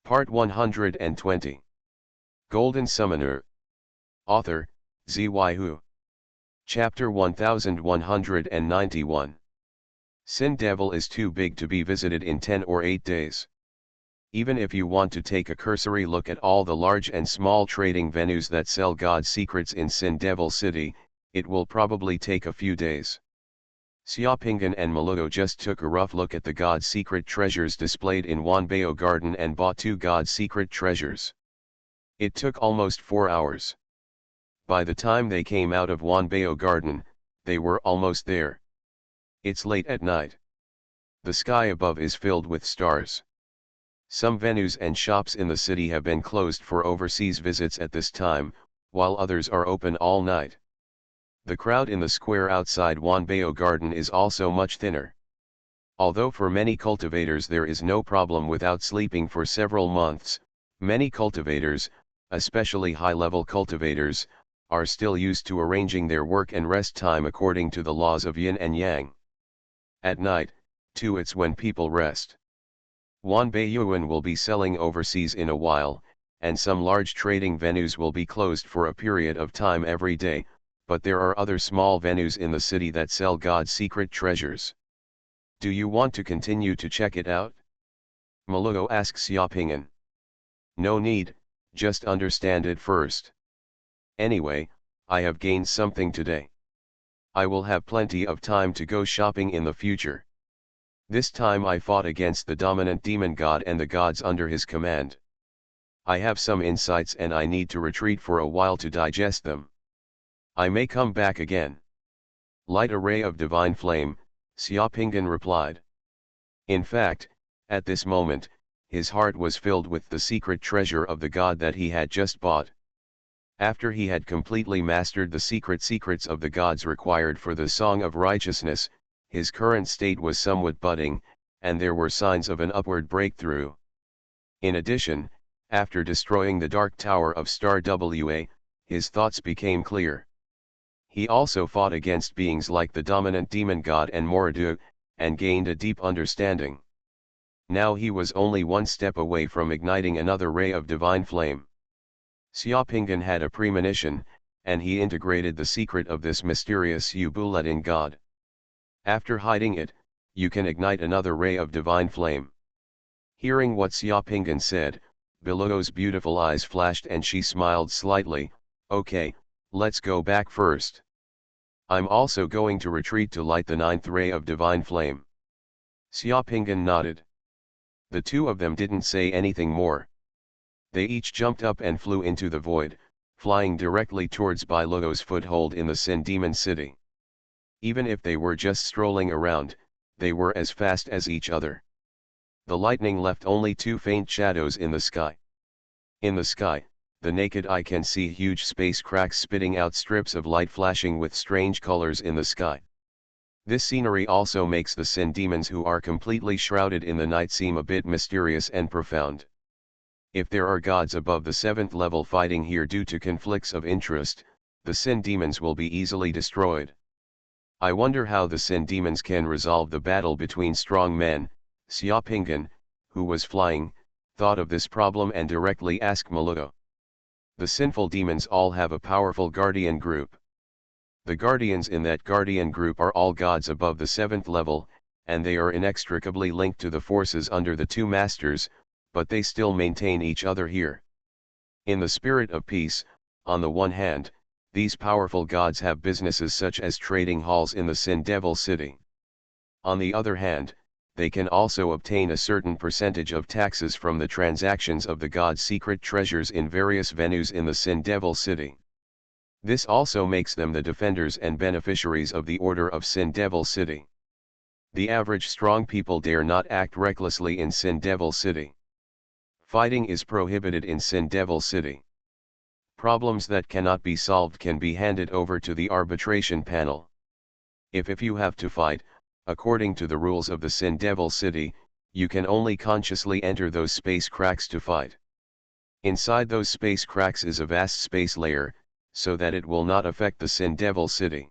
Part 120. Golden Summoner. Author, Xuanhuan. Chapter 1191. Sin Devil is too big to be visited in 10 or 8 days. Even if you want to take a cursory look at all the large and small trading venues that sell God's secrets in Sin Devil City, it will probably take a few days. Xuanhuan and Malugo just took a rough look at the God's secret treasures displayed in Wanbao Garden and bought 2 God's secret treasures. It took almost 4 hours. By the time they came out of Wanbao Garden, they were almost there. It's late at night. The sky above is filled with stars. Some venues and shops in the city have been closed for overseas visits at this time, while others are open all night. The crowd in the square outside Wanbao Garden is also much thinner. Although for many cultivators there is no problem without sleeping for several months, many cultivators, especially high-level cultivators, are still used to arranging their work and rest time according to the laws of yin and yang. At night, too, it's when people rest. Wanbao will be selling overseas in a while, and some large trading venues will be closed for a period of time every day, but there are other small venues in the city that sell God's secret treasures. Do you want to continue to check it out? Malugo asks Xuanhuan. No need, just understand it first. Anyway, I have gained something today. I will have plenty of time to go shopping in the future. This time I fought against the dominant demon god and the gods under his command. I have some insights and I need to retreat for a while to digest them. I may come back again. Light a ray of divine flame, Xuanhuan replied. In fact, at this moment, his heart was filled with the secret treasure of the god that he had just bought. After he had completely mastered the secrets of the gods required for the Song of Righteousness, his current state was somewhat budding, and there were signs of an upward breakthrough. In addition, after destroying the Dark Tower of Star Wa, his thoughts became clear. He also fought against beings like the dominant demon god and Moridu, and gained a deep understanding. Now he was only one step away from igniting another ray of divine flame. Xuanhuan had a premonition, and he integrated the secret of this mysterious bulletin god. After hiding it, you can ignite another ray of divine flame. Hearing what Xuanhuan said, Malugo's beautiful eyes flashed and she smiled slightly. Okay, let's go back first. I'm also going to retreat to light the 9th ray of divine flame. Xuanhuan nodded. The two of them didn't say anything more. They each jumped up and flew into the void, flying directly towards Malugo's foothold in the Sin Demon City. Even if they were just strolling around, they were as fast as each other. The lightning left only 2 faint shadows in the sky. In the sky, the naked eye can see huge space cracks spitting out strips of light flashing with strange colors in the sky. This scenery also makes the Sin Demons who are completely shrouded in the night seem a bit mysterious and profound. If there are gods above the 7th level fighting here due to conflicts of interest, the Sin Demons will be easily destroyed. I wonder how the Sin Demons can resolve the battle between strong men. Xuanhuan, who was flying, thought of this problem and directly asked Malugo. The sinful demons all have a powerful guardian group. The guardians in that guardian group are all gods above the 7th level, and they are inextricably linked to the forces under the 2 masters, but they still maintain each other here. In the spirit of peace, on the one hand, these powerful gods have businesses such as trading halls in the Sin Devil City. On the other hand, they can also obtain a certain percentage of taxes from the transactions of the god's secret treasures in various venues in the Sin Devil City. This also makes them the defenders and beneficiaries of the order of Sin Devil City. The average strong people dare not act recklessly in Sin Devil City. Fighting is prohibited in Sin Devil City. Problems that cannot be solved can be handed over to the arbitration panel. If you have to fight, according to the rules of the Sin Devil City, you can only consciously enter those space cracks to fight. Inside those space cracks is a vast space layer, so that it will not affect the Sin Devil City.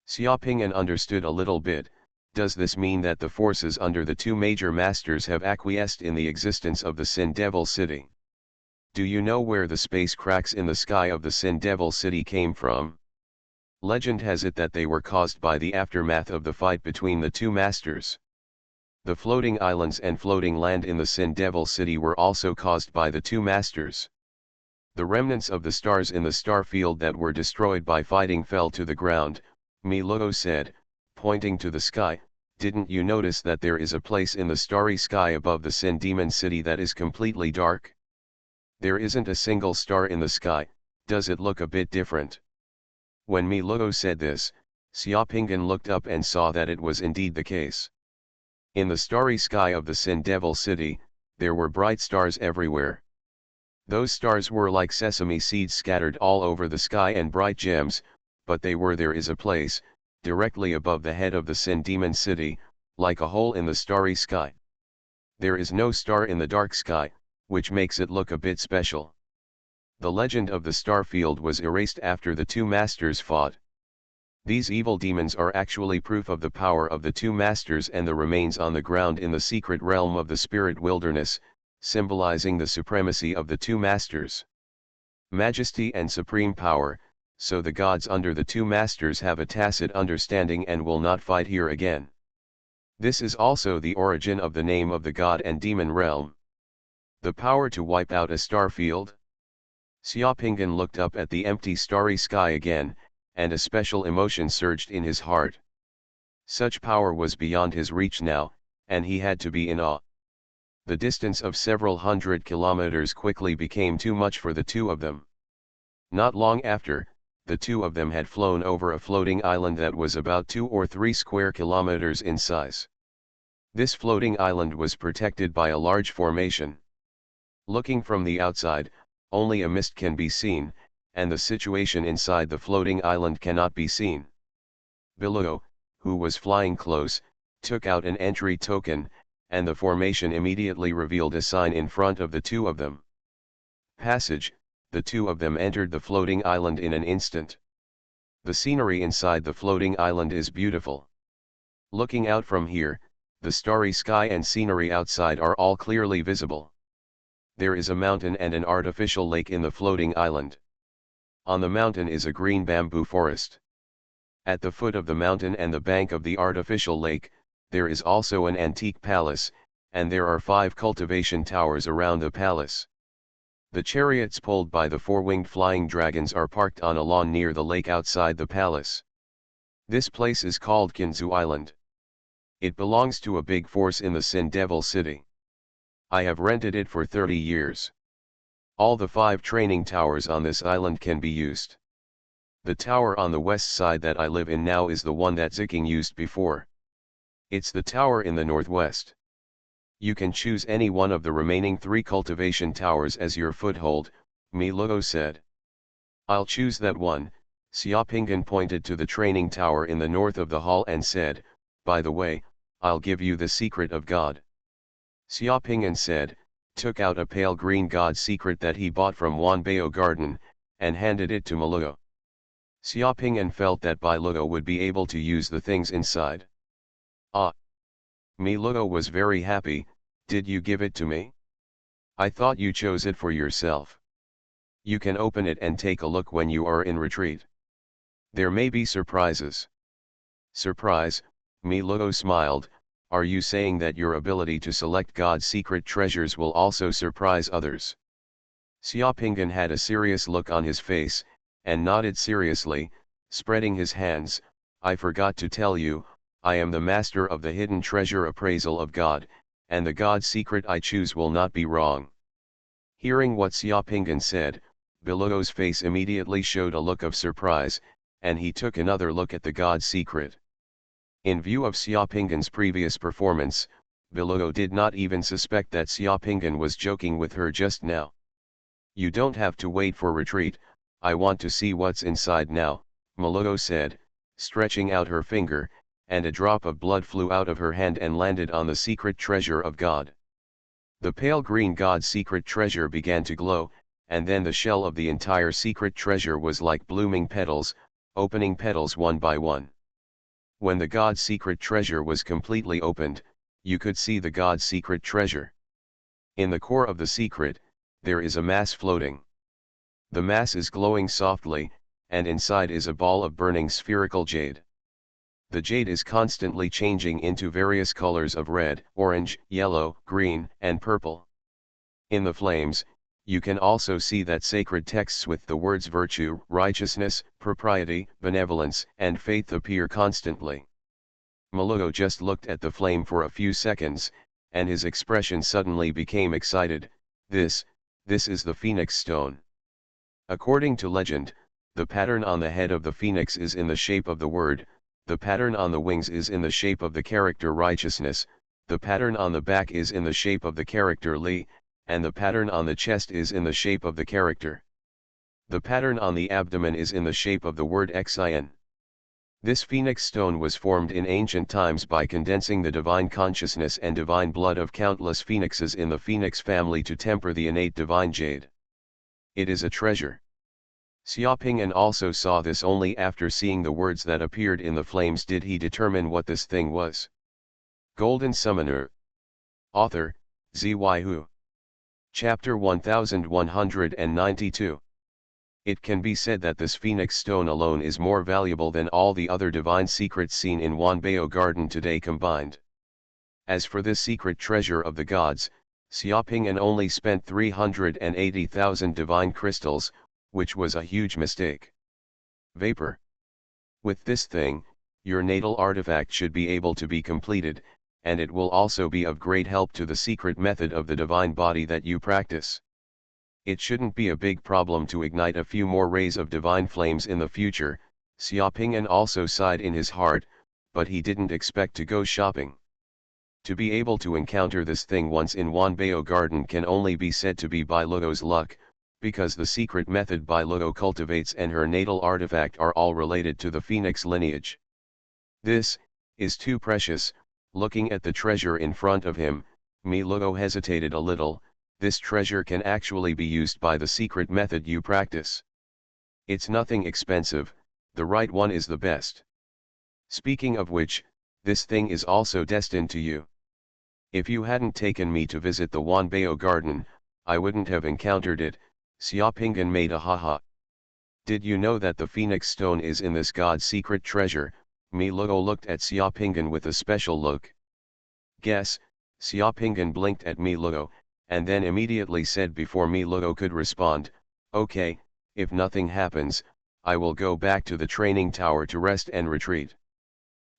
Xuanhuan understood a little bit, Does this mean that the forces under the two major masters have acquiesced in the existence of the Sin Devil City? Do you know where the space cracks in the sky of the Sin Devil City came from? Legend has it that they were caused by the aftermath of the fight between the two masters. The floating islands and floating land in the Sin Devil City were also caused by the two masters. The remnants of the stars in the star field that were destroyed by fighting fell to the ground, Miluo said, pointing to the sky. Didn't you notice that there is a place in the starry sky above the Sin Demon City that is completely dark? There isn't a single star in the sky. Does it look a bit different? When Miluo said this, Xiaopingyan looked up and saw that it was indeed the case. In the starry sky of the Sin Devil City, there were bright stars everywhere. Those stars were like sesame seeds scattered all over the sky and bright gems, but there is a place, directly above the head of the Sin Demon City, like a hole in the starry sky. There is no star in the dark sky, which makes it look a bit special. The legend of the star field was erased after the two masters fought. These evil demons are actually proof of the power of the two masters and the remains on the ground in the secret realm of the spirit wilderness, symbolizing the supremacy of the two masters. Majesty and supreme power, so the gods under the two masters have a tacit understanding and will not fight here again. This is also the origin of the name of the god and demon realm. The power to wipe out a star field? Xiaopingyan looked up at the empty starry sky again, and a special emotion surged in his heart. Such power was beyond his reach now, and he had to be in awe. The distance of several hundred kilometers quickly became too much for the two of them. Not long after, the two of them had flown over a floating island that was about 2 or 3 square kilometers in size. This floating island was protected by a large formation. Looking from the outside, only a mist can be seen, and the situation inside the floating island cannot be seen. Miluo, who was flying close, took out an entry token, and the formation immediately revealed a sign in front of the two of them. Passage. The two of them entered the floating island in an instant. The scenery inside the floating island is beautiful. Looking out from here, the starry sky and scenery outside are all clearly visible. There is a mountain and an artificial lake in the floating island. On the mountain is a green bamboo forest. At the foot of the mountain and the bank of the artificial lake, there is also an antique palace, and there are 5 cultivation towers around the palace. The chariots pulled by the 4-winged flying dragons are parked on a lawn near the lake outside the palace. This place is called Kinzu Island. It belongs to a big force in the Sin Devil City. I have rented it for 30 years. All the 5 training towers on this island can be used. The tower on the west side that I live in now is the one that Ziking used before. It's the tower in the northwest. You can choose any one of the remaining 3 cultivation towers as your foothold, Miluo said. I'll choose that one. Xiaopingyan pointed to the training tower in the north of the hall and said, by the way, I'll give you the secret of God. Xiaopingyan said, took out a pale green god secret that he bought from Wanbao Garden, and handed it to Miluo. Xiaopingyan felt that Miluo would be able to use the things inside. Ah! Miluo was very happy. Did you give it to me? I thought you chose it for yourself. You can open it and take a look when you are in retreat. There may be surprises. Surprise? Miluo smiled. Are you saying that your ability to select God's secret treasures will also surprise others? Xiaopingyan had a serious look on his face, and nodded seriously, spreading his hands. I forgot to tell you, I am the master of the hidden treasure appraisal of God, and the God secret I choose will not be wrong. Hearing what Xiaopingyan said, Miluo's face immediately showed a look of surprise, and he took another look at the God secret. In view of Xiaopingyan's previous performance, Miluo did not even suspect that Xiaopingyan was joking with her just now. You don't have to wait for retreat, I want to see what's inside now, Miluo said, stretching out her finger, and a drop of blood flew out of her hand and landed on the secret treasure of God. The pale green God's secret treasure began to glow, and then the shell of the entire secret treasure was like blooming petals, opening petals one by one. When the god's secret treasure was completely opened, you could see the god's secret treasure. In the core of the secret, there is a mass floating. The mass is glowing softly, and inside is a ball of burning spherical jade. The jade is constantly changing into various colors of red, orange, yellow, green, and purple. In the flames, you can also see that sacred texts with the words virtue, righteousness, propriety, benevolence, and faith appear constantly. Malugo just looked at the flame for a few seconds, and his expression suddenly became excited. This is the Phoenix Stone. According to legend, the pattern on the head of the phoenix is in the shape of the word, the pattern on the wings is in the shape of the character righteousness, the pattern on the back is in the shape of the character Li, and the pattern on the chest is in the shape of the character. The pattern on the abdomen is in the shape of the word Xian. This phoenix stone was formed in ancient times by condensing the divine consciousness and divine blood of countless phoenixes in the phoenix family to temper the innate divine jade. It is a treasure. Xiaoping'an also saw this. Only after seeing the words that appeared in the flames did he determine what this thing was. Golden Summoner. Author, Zy Hu. Chapter 1192. It can be said that this phoenix stone alone is more valuable than all the other divine secrets seen in Wanbao Garden today combined. As for this secret treasure of the gods, Xiaoping'an only spent 380,000 divine crystals, which was a huge mistake. Vapor. With this thing, your natal artifact should be able to be completed, and it will also be of great help to the secret method of the divine body that you practice. It shouldn't be a big problem to ignite a few more rays of divine flames in the future. Xiaoping'an also sighed in his heart, but he didn't expect to go shopping. To be able to encounter this thing once in Wanbao Garden can only be said to be by Luo's luck, because the secret method by Luo cultivates and her natal artifact are all related to the phoenix lineage. This is too precious. Looking at the treasure in front of him, Luo hesitated a little. This treasure can actually be used by the secret method you practice. It's nothing expensive, the right one is the best. Speaking of which, this thing is also destined to you. If you hadn't taken me to visit the Wanbao Garden, I wouldn't have encountered it. Xiaoping'an made a haha. Did you know that the phoenix stone is in this god's secret treasure? Luo looked at Xiaoping'an with a special look. Guess. Xiaoping'an blinked at Luo, and then immediately said before Luo could respond, okay, if nothing happens, I will go back to the training tower to rest and retreat.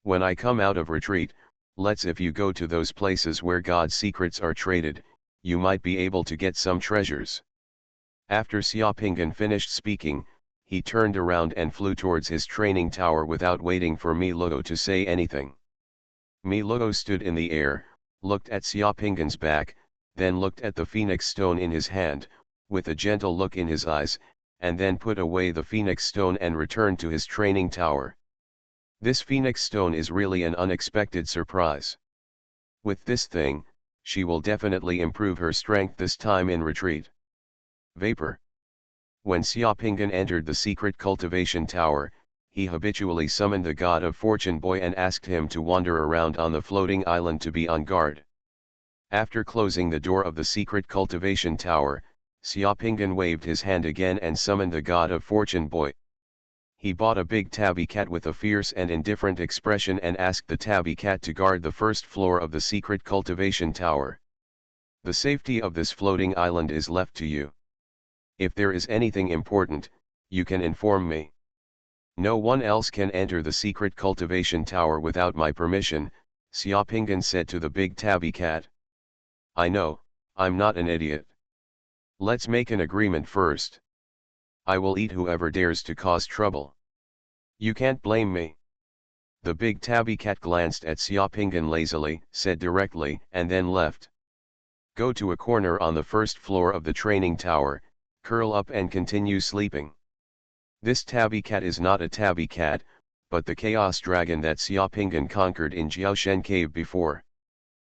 When I come out of retreat, if you go to those places where God's secrets are traded, you might be able to get some treasures. After Xiaoping'an finished speaking, he turned around and flew towards his training tower without waiting for Luo to say anything. Luo stood in the air, looked at Xiaoping'an's back, then looked at the phoenix stone in his hand, with a gentle look in his eyes, and then put away the phoenix stone and returned to his training tower. This phoenix stone is really an unexpected surprise. With this thing, she will definitely improve her strength this time in retreat. Vapor. When Xiaoping'an entered the secret cultivation tower, he habitually summoned the god of fortune boy and asked him to wander around on the floating island to be on guard. After closing the door of the secret cultivation tower, Xiaoping'an waved his hand again and summoned the god of fortune boy. He bought a big tabby cat with a fierce and indifferent expression and asked the tabby cat to guard the first floor of the secret cultivation tower. The safety of this floating island is left to you. If there is anything important, you can inform me. No one else can enter the secret cultivation tower without my permission, Xiaoping'an said to the big tabby cat. I know, I'm not an idiot. Let's make an agreement first. I will eat whoever dares to cause trouble. You can't blame me. The big tabby cat glanced at Xiaoping'an lazily, said directly, and then left. Go to a corner on the first floor of the training tower, curl up and continue sleeping. This tabby cat is not a tabby cat, but the chaos dragon that Xiaoping'an conquered in Jiaoshen cave before.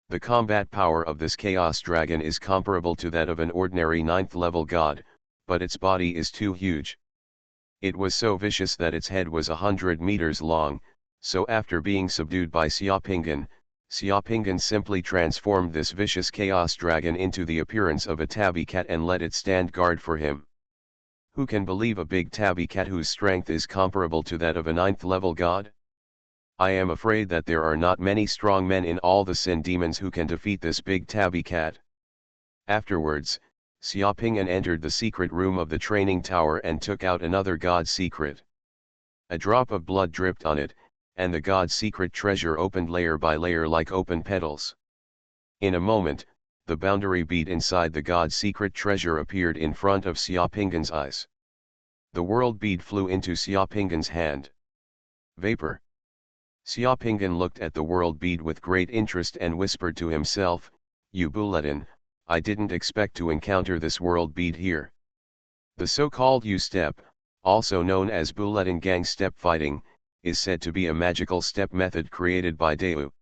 The combat power of this chaos dragon is comparable to that of an ordinary 9th level god, but its body is too huge. It was so vicious that its head was 100 meters long, So after being subdued by Xiaopinggan, Xiaopinggan simply transformed this vicious chaos dragon into the appearance of a tabby cat and let it stand guard for him. Who can believe a big tabby cat whose strength is comparable to that of a 9th level god? I am afraid that there are not many strong men in all the Sin demons who can defeat this big tabby cat. Afterwards, Xiaopinggan entered the secret room of the training tower and took out another god's secret. A drop of blood dripped on it, and the god's secret treasure opened layer by layer like open petals. In a moment, the boundary bead inside the god's secret treasure appeared in front of Xiaopinggan's eyes. The world bead flew into Xiaopinggan's hand. Vapor. Xiaopinggan looked at the world bead with great interest and whispered to himself, "You bulletin, I didn't expect to encounter this world bead here." The so-called U-step, also known as bulletin gang step fighting, is said to be a magical step method created by Deu.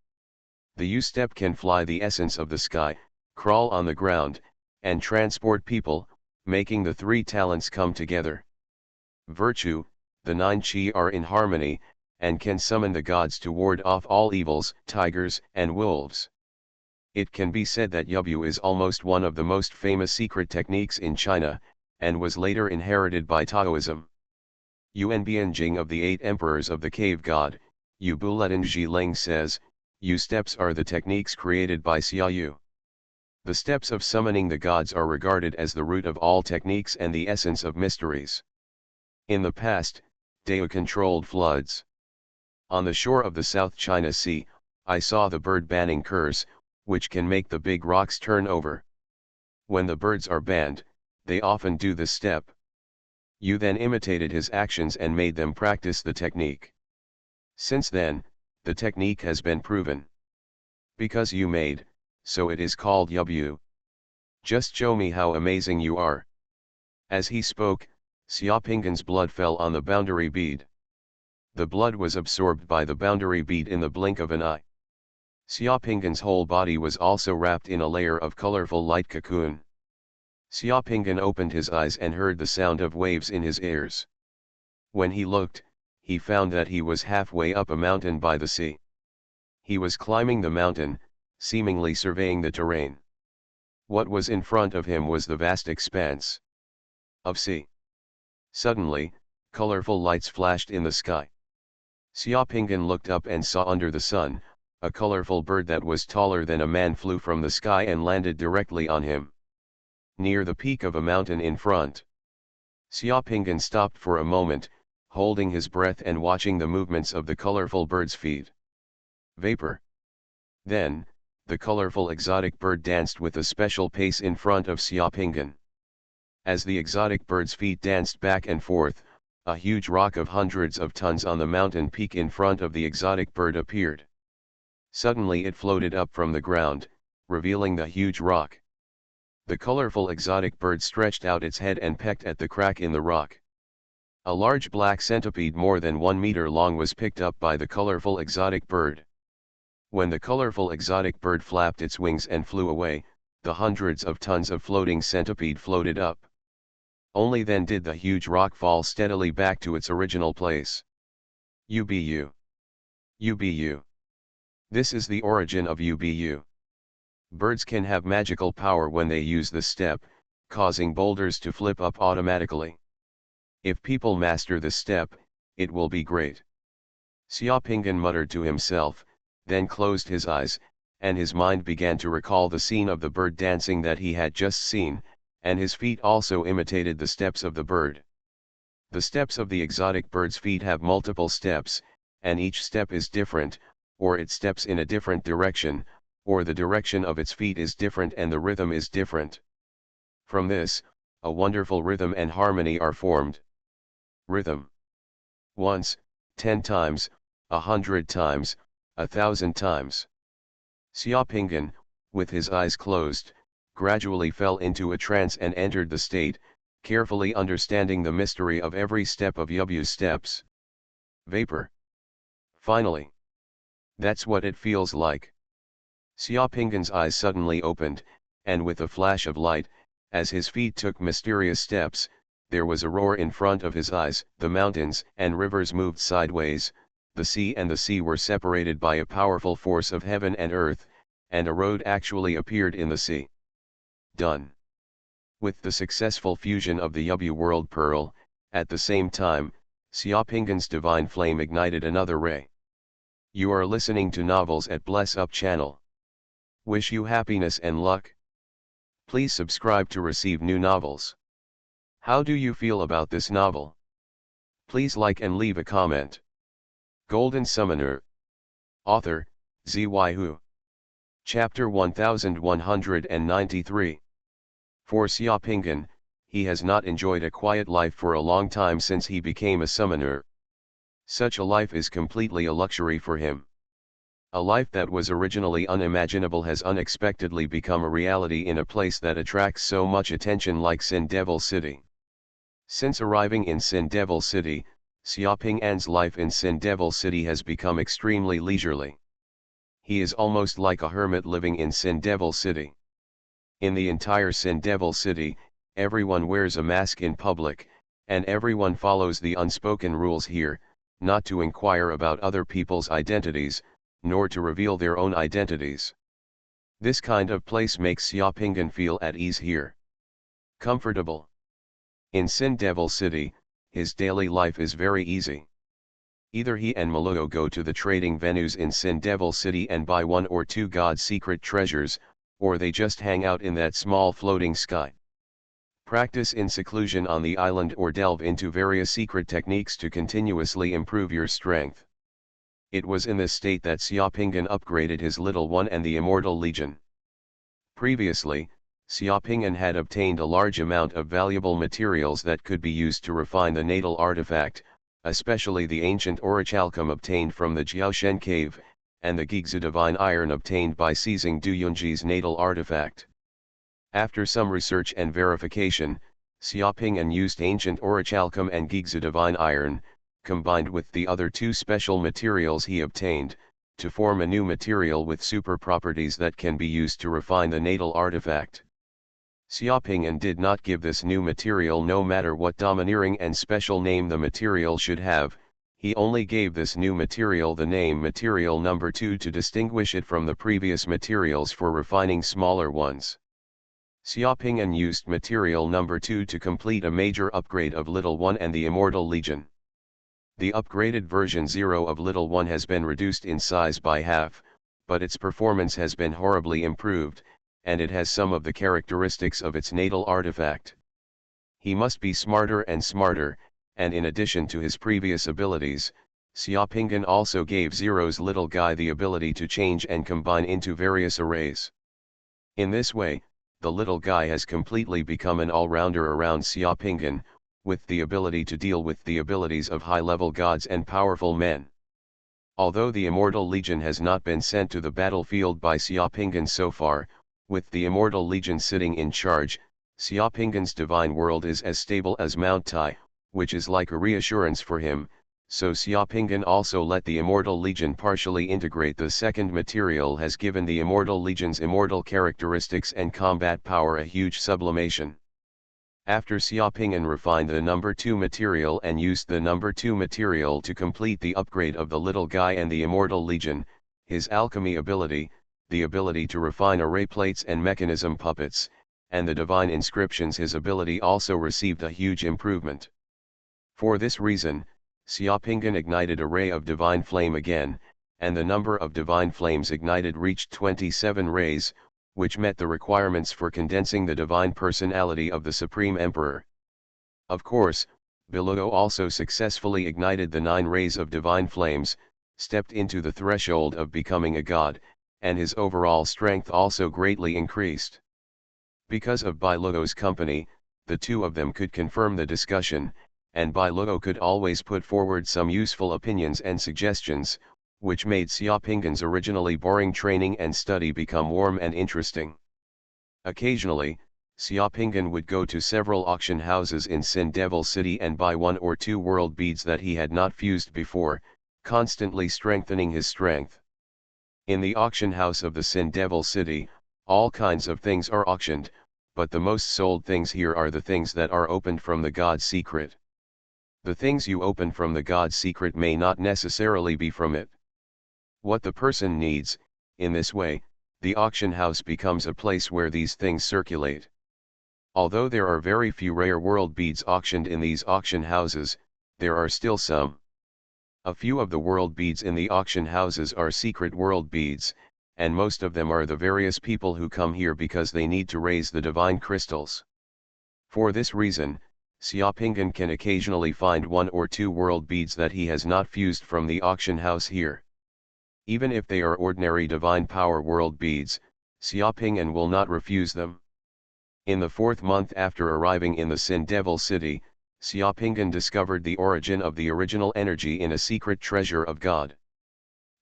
The U-step can fly the essence of the sky, crawl on the ground, and transport people, making the three talents come together. Virtue, the 9 chi are in harmony, and can summon the gods to ward off all evils, tigers, and wolves. It can be said that Yubu is almost one of the most famous secret techniques in China, and was later inherited by Taoism. Yuan Bianjing of the 8 emperors of the cave god, Yu Bulletin Zhileng says, "Yu steps are the techniques created by Xiaoyu." The steps of summoning the gods are regarded as the root of all techniques and the essence of mysteries. In the past, Deu controlled floods. On the shore of the South China Sea, I saw the bird banning curs, which can make the big rocks turn over. When the birds are banned, they often do this step. You then imitated his actions and made them practice the technique. Since then, the technique has been proven. Because you made, so it is called Yubu. Just show me how amazing you are. As he spoke, Xiaopinggan's blood fell on the boundary bead. The blood was absorbed by the boundary bead in the blink of an eye. Xiaopinggan's whole body was also wrapped in a layer of colorful light cocoon. Xiaopinggan opened his eyes and heard the sound of waves in his ears. When he looked, he found that he was halfway up a mountain by the sea. He was climbing the mountain, seemingly surveying the terrain. What was in front of him was the vast expanse of sea. Suddenly, colorful lights flashed in the sky. Xiaopinggan looked up and saw under the sun, a colorful bird that was taller than a man flew from the sky and landed directly on him. Near the peak of a mountain in front. Xiaopinggan stopped for a moment, holding his breath and watching the movements of the colorful bird's feet. Vapor. Then, the colorful exotic bird danced with a special pace in front of Xiaopinggan. As the exotic bird's feet danced back and forth, a huge rock of hundreds of tons on the mountain peak in front of the exotic bird appeared. Suddenly it floated up from the ground, revealing the huge rock. The colorful exotic bird stretched out its head and pecked at the crack in the rock. A large black centipede more than 1 meter long was picked up by the colorful exotic bird. When the colorful exotic bird flapped its wings and flew away, the hundreds of tons of floating centipede floated up. Only then did the huge rock fall steadily back to its original place. UBU. UBU. This is the origin of UBU. Birds can have magical power when they use the step, causing boulders to flip up automatically. If people master this step, it will be great. Xiaopinggan muttered to himself, then closed his eyes, and his mind began to recall the scene of the bird dancing that he had just seen, and his feet also imitated the steps of the bird. The steps of the exotic bird's feet have multiple steps, and each step is different, or it steps in a different direction, or the direction of its feet is different and the rhythm is different. From this, a wonderful rhythm and harmony are formed. Rhythm. Once, 10 times, 100 times, 1,000 times. Xiaopinggan, with his eyes closed, gradually fell into a trance and entered the state, carefully understanding the mystery of every step of Yubu's steps. Vapor. Finally. That's what it feels like. Xiaopinggan's eyes suddenly opened, and with a flash of light, as his feet took mysterious steps, there was a roar in front of his eyes, the mountains and rivers moved sideways, the sea and the sea were separated by a powerful force of heaven and earth, and a road actually appeared in the sea. Done. With the successful fusion of the Yubu world pearl, at the same time, Xiaopinggan's divine flame ignited another ray. You are listening to Novels at Bless Up channel. Wish you happiness and luck. Please subscribe to receive new novels. How do you feel about this novel? Please like and leave a comment. Golden Summoner. Author, Xuanhuan. Chapter 1193. For Xiaopinggan, he has not enjoyed a quiet life for a long time since he became a summoner. Such a life is completely a luxury for him. A life that was originally unimaginable has unexpectedly become a reality in a place that attracts so much attention like Sin Devil City. Since arriving in Sin Devil City, Xiaopinggan's life in Sin Devil City has become extremely leisurely. He is almost like a hermit living in Sin Devil City. In the entire Sin Devil City, everyone wears a mask in public, and everyone follows the unspoken rules here, not to inquire about other people's identities, nor to reveal their own identities. This kind of place makes Xiaopinggan feel at ease here. Comfortable. In Sin Devil City, his daily life is very easy. Either he and Malou go to the trading venues in Sin Devil City and buy one or two god secret treasures, or they just hang out in that small floating sky. Practice in seclusion on the island or delve into various secret techniques to continuously improve your strength. It was in this state that Xiaopinggan upgraded his little one and the Immortal Legion. Previously, Xiaopinggan had obtained a large amount of valuable materials that could be used to refine the natal artifact, especially the ancient orichalcum obtained from the Jiaoshen cave, and the Gigzu divine iron obtained by seizing Du Yunji's natal artifact. After some research and verification, Xiaopinggan used ancient orichalcum and Gigzu divine iron, combined with the other two special materials he obtained, to form a new material with super properties that can be used to refine the natal artifact. Xiaopinggan did not give this new material no matter what domineering and special name the material should have, he only gave this new material the name Material Number 2 to distinguish it from the previous materials for refining smaller ones. Xiaopinggan used Material Number 2 to complete a major upgrade of Little One and the Immortal Legion. The upgraded version 0 of Little One has been reduced in size by half, but its performance has been horribly improved, and it has some of the characteristics of its natal artifact. He must be smarter and smarter, and in addition to his previous abilities, Xiaopinggan also gave Zero's little guy the ability to change and combine into various arrays. In this way, the little guy has completely become an all-rounder around Xiaopinggan, with the ability to deal with the abilities of high-level gods and powerful men. Although the Immortal Legion has not been sent to the battlefield by Xiaopinggan so far, with the Immortal Legion sitting in charge, Xiaopinggan's divine world is as stable as Mount Tai, which is like a reassurance for him, so Xiaopinggan also let the Immortal Legion partially integrate the second material has given the Immortal Legion's immortal characteristics and combat power a huge sublimation. After Xiaopinggan refined the number 2 material and used the number 2 material to complete the upgrade of the little guy and the Immortal Legion, his alchemy ability, the ability to refine array plates and mechanism puppets, and the divine inscriptions, his ability also received a huge improvement. For this reason, Xiaopinggan ignited a ray of divine flame again, and the number of divine flames ignited reached 27 rays, which met the requirements for condensing the divine personality of the Supreme Emperor. Of course, Bilou also successfully ignited the 9 rays of divine flames, stepped into the threshold of becoming a god, and his overall strength also greatly increased. Because of Biluo's company, the two of them could confirm the discussion, and Biluo could always put forward some useful opinions and suggestions, which made Xiaopinggan's originally boring training and study become warm and interesting. Occasionally, Xiaopinggan would go to several auction houses in Sin Devil City and buy 1 or 2 world beads that he had not fused before, constantly strengthening his strength. In the auction house of the Sin Devil City, all kinds of things are auctioned, but the most sold things here are the things that are opened from the God secret. The things you open from the God's secret may not necessarily be from it. What the person needs, in this way, the auction house becomes a place where these things circulate. Although there are very few rare world beads auctioned in these auction houses, there are still some. A few of the world beads in the auction houses are secret world beads, and most of them are the various people who come here because they need to raise the divine crystals. For this reason, Xiaopingan can occasionally find 1 or 2 world beads that he has not fused from the auction house here. Even if they are ordinary divine power world beads, Xiaopingan will not refuse them. In the 4th month after arriving in the Sin Devil City, Xiaopingan discovered the origin of the original energy in a secret treasure of God.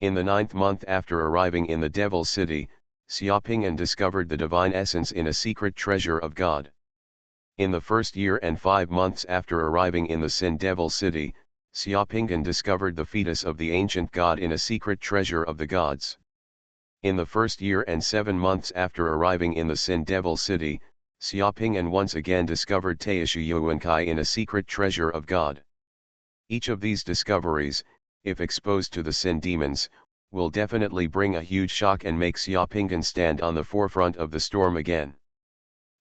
In the 9th month after arriving in the Devil City, Xiaopingan discovered the divine essence in a secret treasure of God. In the 1st year and 5 months after arriving in the Sin Devil City, Xiaopingan discovered the fetus of the ancient god in a secret treasure of the gods. In the 1st year and 7 months after arriving in the Sin Devil City, Xiaopingan once again discovered Xuanhuan in a secret treasure of God. Each of these discoveries, if exposed to the Sin demons, will definitely bring a huge shock and make Xiaopingan stand on the forefront of the storm again.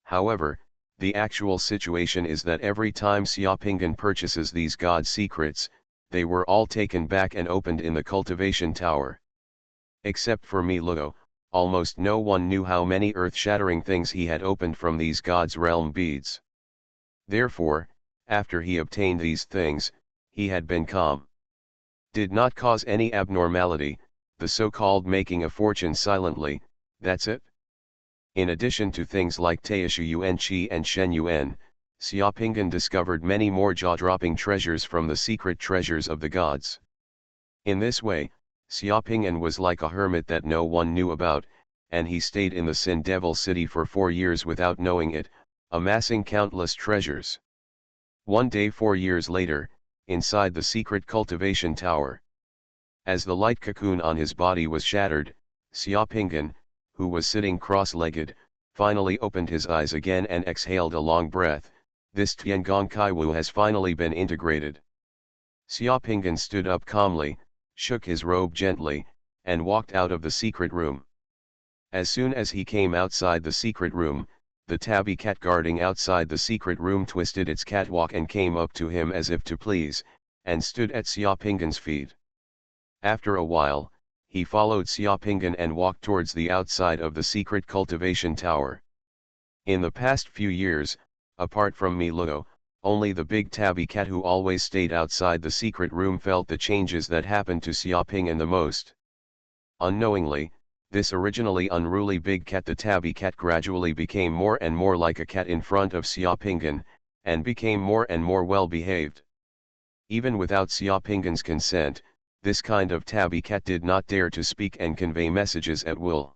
However, the actual situation is that every time Xiaopingan purchases these God secrets, they were all taken back and opened in the cultivation tower. Except for Mi Luo, almost no one knew how many earth-shattering things he had opened from these God's realm beads. Therefore, after he obtained these things, he had been calm. Did not cause any abnormality, the so-called making a fortune silently, that's it. In addition to things like Taishu Qi and Shen Yuan, Xiaopingan discovered many more jaw-dropping treasures from the secret treasures of the gods. In this way, Xiaopingan was like a hermit that no one knew about, and he stayed in the Sin Devil City for 4 years without knowing it, amassing countless treasures. One day 4 years later, inside the secret cultivation tower, as the light cocoon on his body was shattered, Xiaopingan, who was sitting cross-legged, finally opened his eyes again and exhaled a long breath. This Tiangong Kaiwu has finally been integrated. Xiaopingan stood up calmly, shook his robe gently, and walked out of the secret room. As soon as he came outside the secret room, the tabby cat guarding outside the secret room twisted its catwalk and came up to him as if to please, and stood at Xiaopingan's feet. After a while, he followed Xiaopingan and walked towards the outside of the secret cultivation tower. In the past few years, apart from Mi Luo, only the big tabby cat who always stayed outside the secret room felt the changes that happened to Xiaopingan the most. Unknowingly, this originally unruly big cat, the tabby cat, gradually became more and more like a cat in front of Xiaopingan, and became more and more well-behaved. Even without Xiaopingan's consent, this kind of tabby cat did not dare to speak and convey messages at will.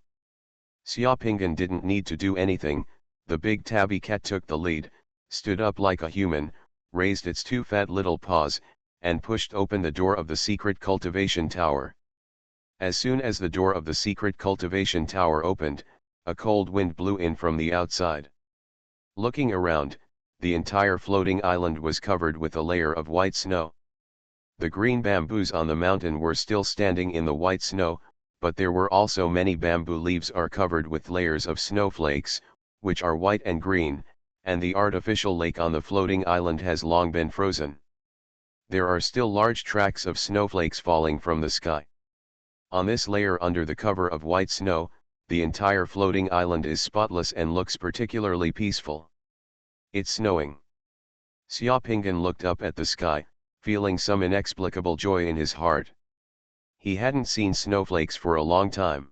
Xiaopingan didn't need to do anything, the big tabby cat took the lead, stood up like a human, raised its 2 fat little paws, and pushed open the door of the secret cultivation tower. As soon as the door of the secret cultivation tower opened, a cold wind blew in from the outside. Looking around, the entire floating island was covered with a layer of white snow. The green bamboos on the mountain were still standing in the white snow, but there were also many bamboo leaves are covered with layers of snowflakes, which are white and green, and the artificial lake on the floating island has long been frozen. There are still large tracts of snowflakes falling from the sky. On this layer under the cover of white snow, the entire floating island is spotless and looks particularly peaceful. It's snowing. Xiaopingan looked up at the sky, feeling some inexplicable joy in his heart. He hadn't seen snowflakes for a long time.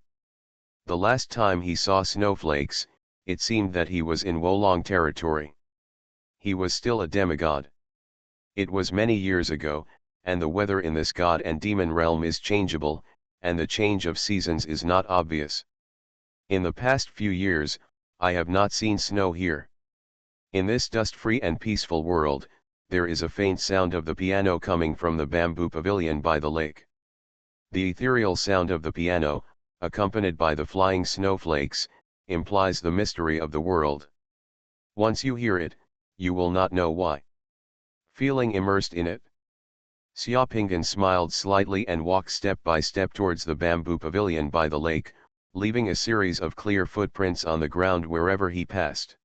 The last time he saw snowflakes, it seemed that he was in Wolong territory. He was still a demigod. It was many years ago, and the weather in this god and demon realm is changeable, and the change of seasons is not obvious. In the past few years, I have not seen snow here. In this dust-free and peaceful world, there is a faint sound of the piano coming from the bamboo pavilion by the lake. The ethereal sound of the piano, accompanied by the flying snowflakes, implies the mystery of the world. Once you hear it, you will not know why. feeling immersed in it. Xiaopingan smiled slightly and walked step by step towards the bamboo pavilion by the lake, leaving a series of clear footprints on the ground wherever he passed.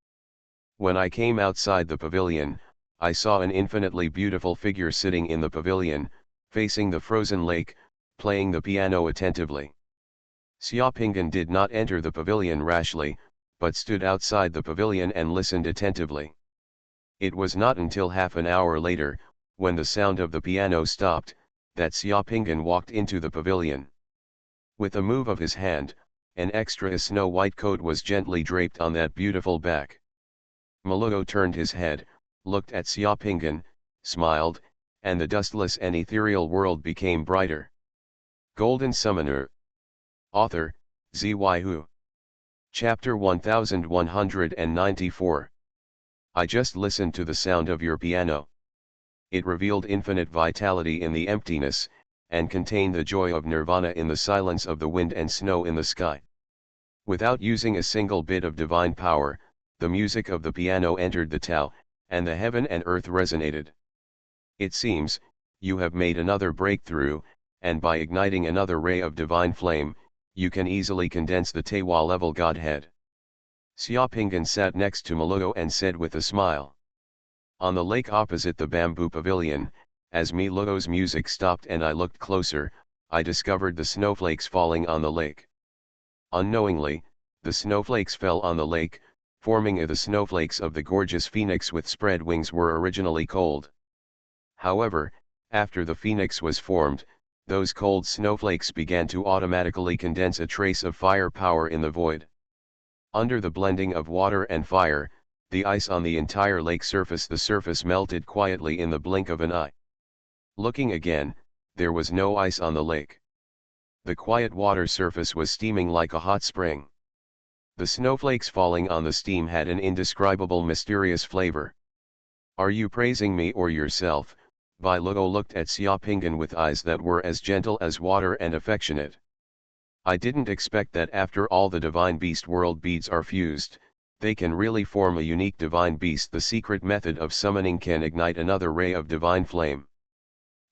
When I came outside the pavilion, I saw an infinitely beautiful figure sitting in the pavilion, facing the frozen lake, playing the piano attentively. Xiaopingan did not enter the pavilion rashly, but stood outside the pavilion and listened attentively. It was not until half an hour later, when the sound of the piano stopped, that Xiaopingan walked into the pavilion. With a move of his hand, an extra snow-white coat was gently draped on that beautiful back. Malugo turned his head, looked at Xiaopingan, smiled, and the dustless and ethereal world became brighter. Golden Summoner. Author, Xuanhuan. Chapter 1194. I just listened to the sound of your piano. It revealed infinite vitality in the emptiness, and contained the joy of nirvana in the silence of the wind and snow in the sky. Without using a single bit of divine power, the music of the piano entered the Tao, and the heaven and earth resonated. It seems, you have made another breakthrough, and by igniting another ray of divine flame, you can easily condense the Tewa level Godhead. Xiaopingan sat next to Malugo and said with a smile. On the lake opposite the bamboo pavilion, as Malugo's music stopped and I looked closer, I discovered the snowflakes falling on the lake. Unknowingly, the snowflakes fell on the lake, forming the snowflakes of the gorgeous phoenix with spread wings were originally cold. However, after the phoenix was formed, those cold snowflakes began to automatically condense a trace of fire power in the void. Under the blending of water and fire, the ice on the entire lake surface melted quietly in the blink of an eye. Looking again, there was no ice on the lake. The quiet water surface was steaming like a hot spring. The snowflakes falling on the steam had an indescribable mysterious flavor. Are you praising me or yourself? Malugo looked at Xiaopingan with eyes that were as gentle as water and affectionate. I didn't expect that after all the divine beast world beads are fused, they can really form a unique divine beast. The secret method of summoning can ignite another ray of divine flame.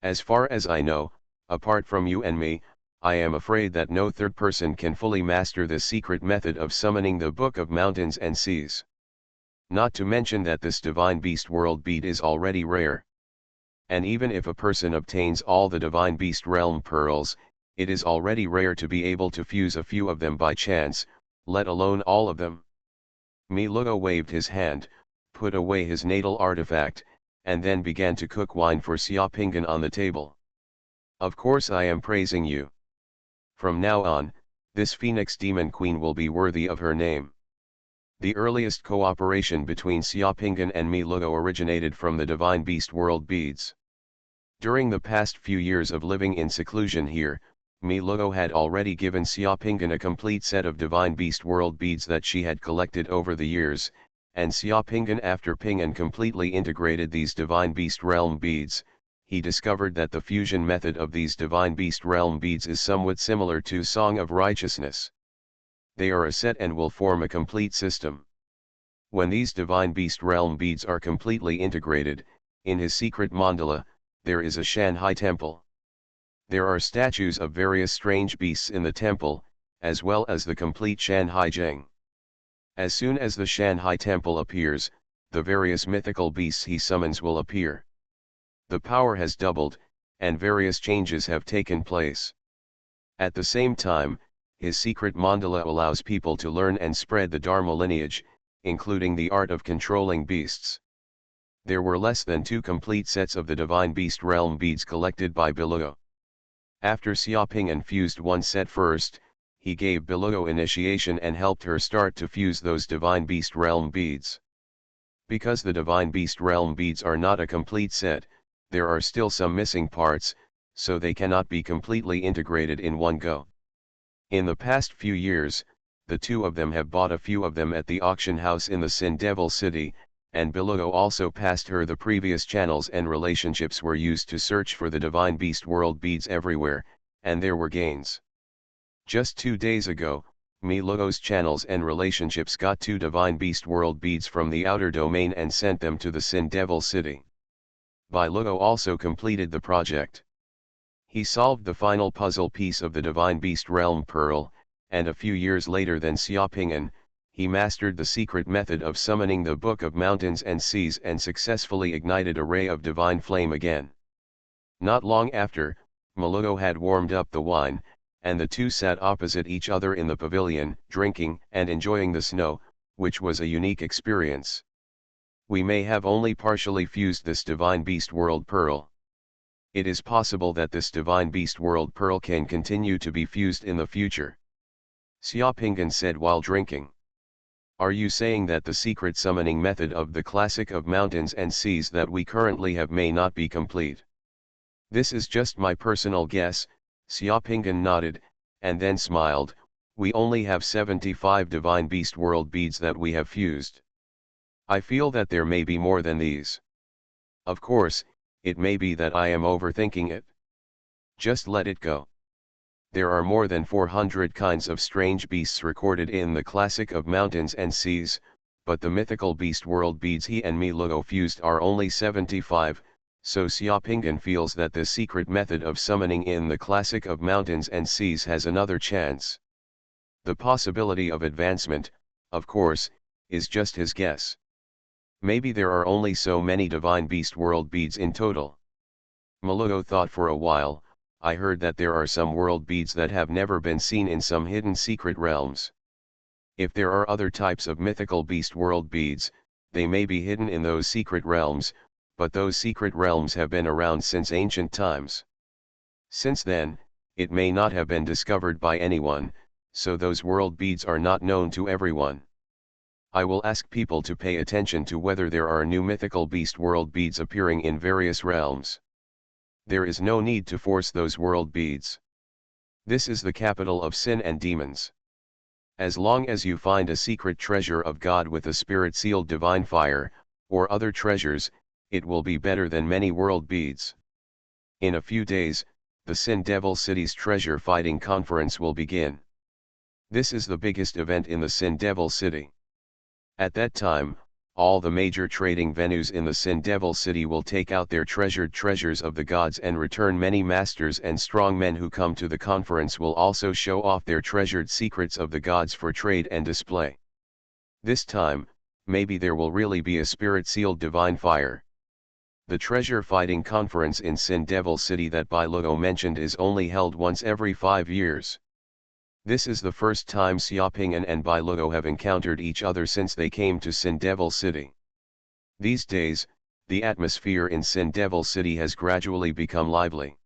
As far as I know, apart from you and me, I am afraid that no third person can fully master this secret method of summoning the Book of Mountains and Seas. Not to mention that this divine beast world bead is already rare. And even if a person obtains all the divine beast realm pearls, it is already rare to be able to fuse a few of them by chance, let alone all of them. Malugo waved his hand, put away his natal artifact, and then began to cook wine for Xiaopingan on the table. Of course I am praising you. From now on, this Phoenix Demon Queen will be worthy of her name. The earliest cooperation between Xiaopingan and Malugo originated from the divine beast world beads. During the past few years of living in seclusion here, Malugo had already given Xiaopingan a complete set of divine beast world beads that she had collected over the years, and Xiaopingan after Pingan completely integrated these divine beast realm beads, he discovered that the fusion method of these divine beast realm beads is somewhat similar to Song of Righteousness. They are a set and will form a complete system. When these divine beast realm beads are completely integrated, in his secret mandala, there is a Shanhai temple. There are statues of various strange beasts in the temple, as well as the complete Shanhai Zheng. As soon as the Shanhai temple appears, the various mythical beasts he summons will appear. The power has doubled, and various changes have taken place. At the same time, his secret mandala allows people to learn and spread the Dharma lineage, including the art of controlling beasts. There were less than 2 complete sets of the divine beast realm beads collected by Malugo. After Xiaopingan fused one set first, he gave Malugo initiation and helped her start to fuse those divine beast realm beads. Because the divine beast realm beads are not a complete set, there are still some missing parts, so they cannot be completely integrated in one go. In the past few years, the two of them have bought a few of them at the auction house in the Sin Devil City, and Malugo also passed her the previous channels and relationships were used to search for the divine beast world beads everywhere, and there were gains. Just 2 days ago, Malugo's channels and relationships got 2 divine beast world beads from the outer domain and sent them to the Sin Devil City. Lugo also completed the project. He solved the final puzzle piece of the Divine Beast Realm Pearl, and a few years later than Xuanhuan, he mastered the secret method of summoning the Book of Mountains and Seas and successfully ignited a ray of divine flame again. Not long after, MaleProtagonist had warmed up the wine, and the two sat opposite each other in the pavilion, drinking and enjoying the snow, which was a unique experience. We may have only partially fused this Divine Beast World Pearl. It is possible that this Divine Beast World Pearl can continue to be fused in the future. Xuanhuan said while drinking. Are you saying that the secret summoning method of the Classic of Mountains and Seas that we currently have may not be complete? This is just my personal guess, Xuanhuan nodded, and then smiled. We only have 75 Divine Beast World beads that we have fused. I feel that there may be more than these. Of course, it may be that I am overthinking it. Just let it go. There are more than 400 kinds of strange beasts recorded in the Classic of Mountains and Seas, but the mythical beast world beads he and MaleProtagonist fused are only 75, so Xuanhuan feels that the secret method of summoning in the Classic of Mountains and Seas has another chance. The possibility of advancement, of course, is just his guess. Maybe there are only so many Divine Beast World beads in total. MaleProtagonist thought for a while. I heard that there are some world beads that have never been seen in some hidden secret realms. If there are other types of mythical beast world beads, they may be hidden in those secret realms, but those secret realms have been around since ancient times. Since then, it may not have been discovered by anyone, so those world beads are not known to everyone. I will ask people to pay attention to whether there are new mythical beast world beads appearing in various realms. There is no need to force those world beads. This is the capital of sin and demons. As long as you find a secret treasure of God with a spirit-sealed divine fire, or other treasures, it will be better than many world beads. In a few days, the Sin Devil City's treasure fighting conference will begin. This is the biggest event in the Sin Devil City. At that time, all the major trading venues in the Sin Devil City will take out their treasured treasures of the gods and return. Many masters and strong men who come to the conference will also show off their treasured secrets of the gods for trade and display. This time, maybe there will really be a spirit-sealed divine fire. The treasure fighting conference in Sin Devil City that MaleProtagonist mentioned is only held once every 5 years. This is the first time Xuanhuan and MaleProtagonist have encountered each other since they came to Sin Devil City. These days, the atmosphere in Sin Devil City has gradually become lively.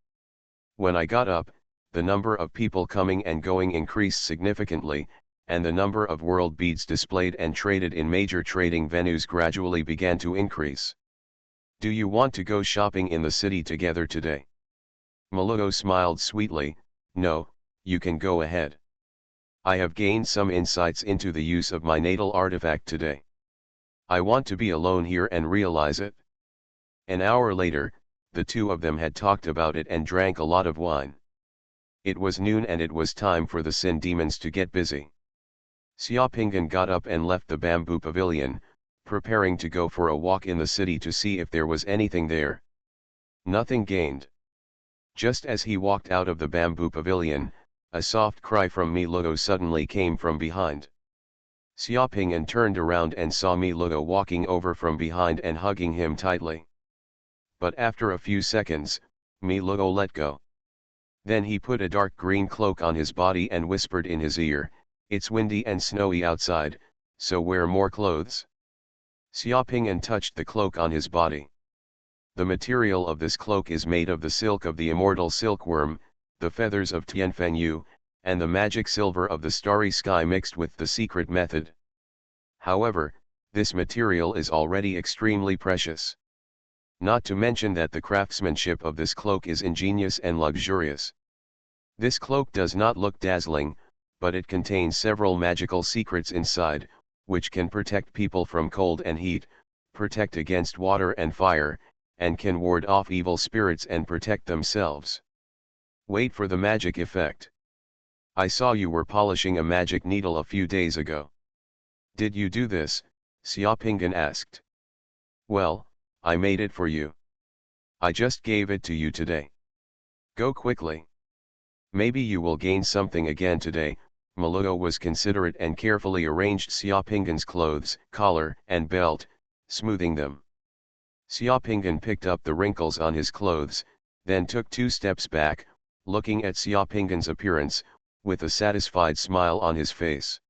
When I got up, the number of people coming and going increased significantly, and the number of world beads displayed and traded in major trading venues gradually began to increase. Do you want to go shopping in the city together today? MaleProtagonist smiled sweetly. No, you can go ahead. I have gained some insights into the use of my natal artifact today. I want to be alone here and realize it. An hour later, the two of them had talked about it and drank a lot of wine. It was noon and it was time for the sin demons to get busy. Xuanhuan got up and left the bamboo pavilion, preparing to go for a walk in the city to see if there was anything there. Nothing gained. Just as he walked out of the bamboo pavilion, a soft cry from MaleProtagonist suddenly came from behind. Xuanhuan turned around and saw MaleProtagonist walking over from behind and hugging him tightly. But after a few seconds, MaleProtagonist let go. Then he put a dark green cloak on his body and whispered in his ear, "It's windy and snowy outside, so wear more clothes." Xuanhuan touched the cloak on his body. The material of this cloak is made of the silk of the immortal silkworm, the feathers of Tianfengyu, and the magic silver of the starry sky mixed with the secret method. However, this material is already extremely precious. Not to mention that the craftsmanship of this cloak is ingenious and luxurious. This cloak does not look dazzling, but it contains several magical secrets inside, which can protect people from cold and heat, protect against water and fire, and can ward off evil spirits and protect themselves. Wait for the magic effect. I saw you were polishing a magic needle a few days ago. Did you do this? Xuanhuan asked. Well, I made it for you. I just gave it to you today. Go quickly. Maybe you will gain something again today. Maluo was considerate and carefully arranged Xiaopinggan's clothes, collar, and belt, smoothing them. Xiaopinggan picked up the wrinkles on his clothes, then took 2 steps back, looking at Xiaopinggan's appearance, with a satisfied smile on his face.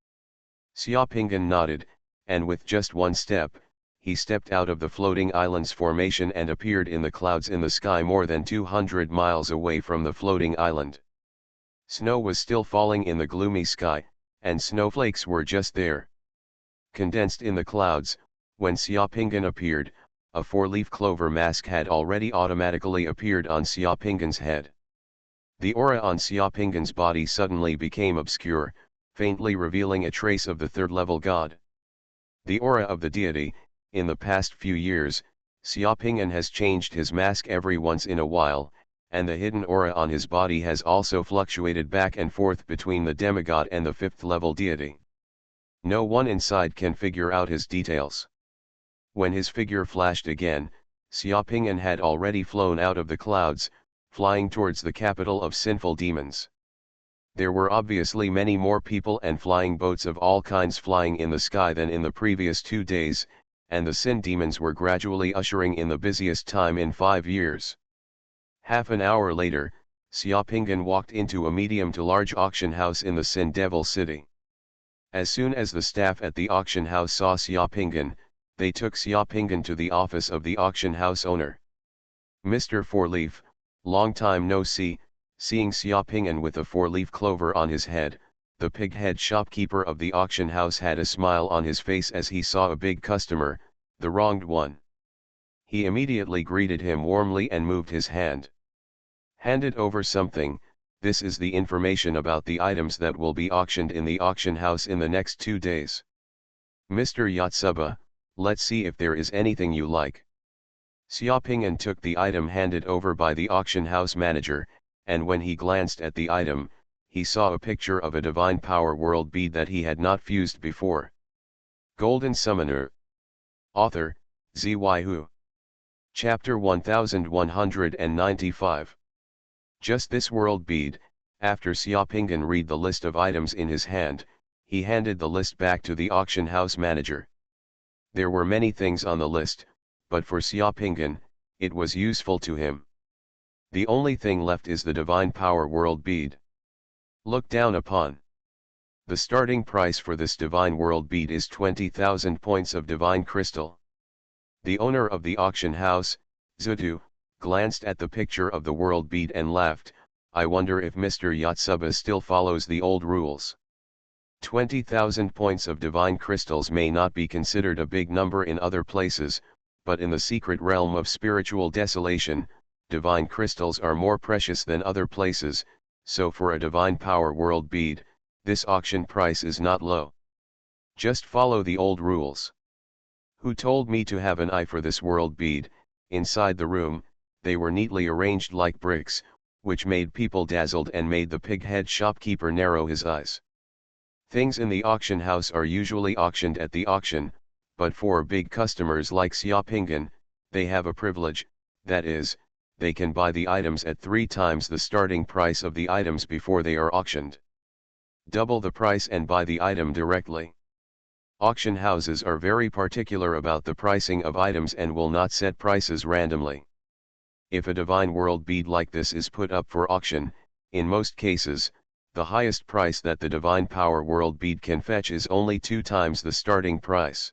Xiaopinggan nodded, and with just 1 step, he stepped out of the floating island's formation and appeared in the clouds in the sky more than 200 miles away from the floating island. Snow was still falling in the gloomy sky, and snowflakes were just there. Condensed in the clouds, when Xiaopinggan appeared, a 4-leaf clover mask had already automatically appeared on Xiaopinggan's head. The aura on Xiaopinggan's body suddenly became obscure, faintly revealing a trace of the 3rd-level god. The aura of the deity. In the past few years, Xiaopinggan has changed his mask every once in a while, and the hidden aura on his body has also fluctuated back and forth between the demigod and the 5th-level deity. No one inside can figure out his details. When his figure flashed again, Xiaopinggan had already flown out of the clouds, flying towards the capital of sinful demons. There were obviously many more people and flying boats of all kinds flying in the sky than in the previous 2 days, and the sin demons were gradually ushering in the busiest time in 5 years. Half an hour later, Xiaopinggan walked into a medium to large auction house in the Sin Devil city. As soon as the staff at the auction house saw Xiaopinggan, they took Xiaopinggan to the office of the auction house owner. Mr. 4-Leaf, long time no see. Seeing Xiaopinggan with a 4-leaf clover on his head, the pig-head shopkeeper of the auction house had a smile on his face as he saw a big customer, the wronged one. He immediately greeted him warmly and moved his hand. Handed over something. This is the information about the items that will be auctioned in the auction house in the next 2 days. Mr. Yotsuba, let's see if there is anything you like. Xiaopinggan took the item handed over by the auction house manager, and when he glanced at the item, he saw a picture of a divine power world bead that he had not fused before. Golden Summoner. Author, Zyu. Chapter 1195. Just this world bead. After Xiaopinggan read the list of items in his hand, he handed the list back to the auction house manager. There were many things on the list, but for Xiaopinggan, it was useful to him. The only thing left is the divine power world bead. Look down upon. The starting price for this divine world bead is 20,000 points of divine crystal. The owner of the auction house, Zudu, glanced at the picture of the world bead and laughed. I wonder if Mr. Yotsuba still follows the old rules. 20,000 points of divine crystals may not be considered a big number in other places, but in the secret realm of spiritual desolation, divine crystals are more precious than other places, so for a divine power world bead, this auction price is not low. Just follow the old rules. Who told me to have an eye for this world bead? Inside the room, they were neatly arranged like bricks, which made people dazzled and made the pig-head shopkeeper narrow his eyes. Things in the auction house are usually auctioned at the auction, but for big customers like Xiaopinggan, they have a privilege, that is, they can buy the items at 3 times the starting price of the items before they are auctioned. Double the price and buy the item directly. Auction houses are very particular about the pricing of items and will not set prices randomly. If a divine world bead like this is put up for auction, in most cases, the highest price that the divine power world bead can fetch is only 2 times the starting price.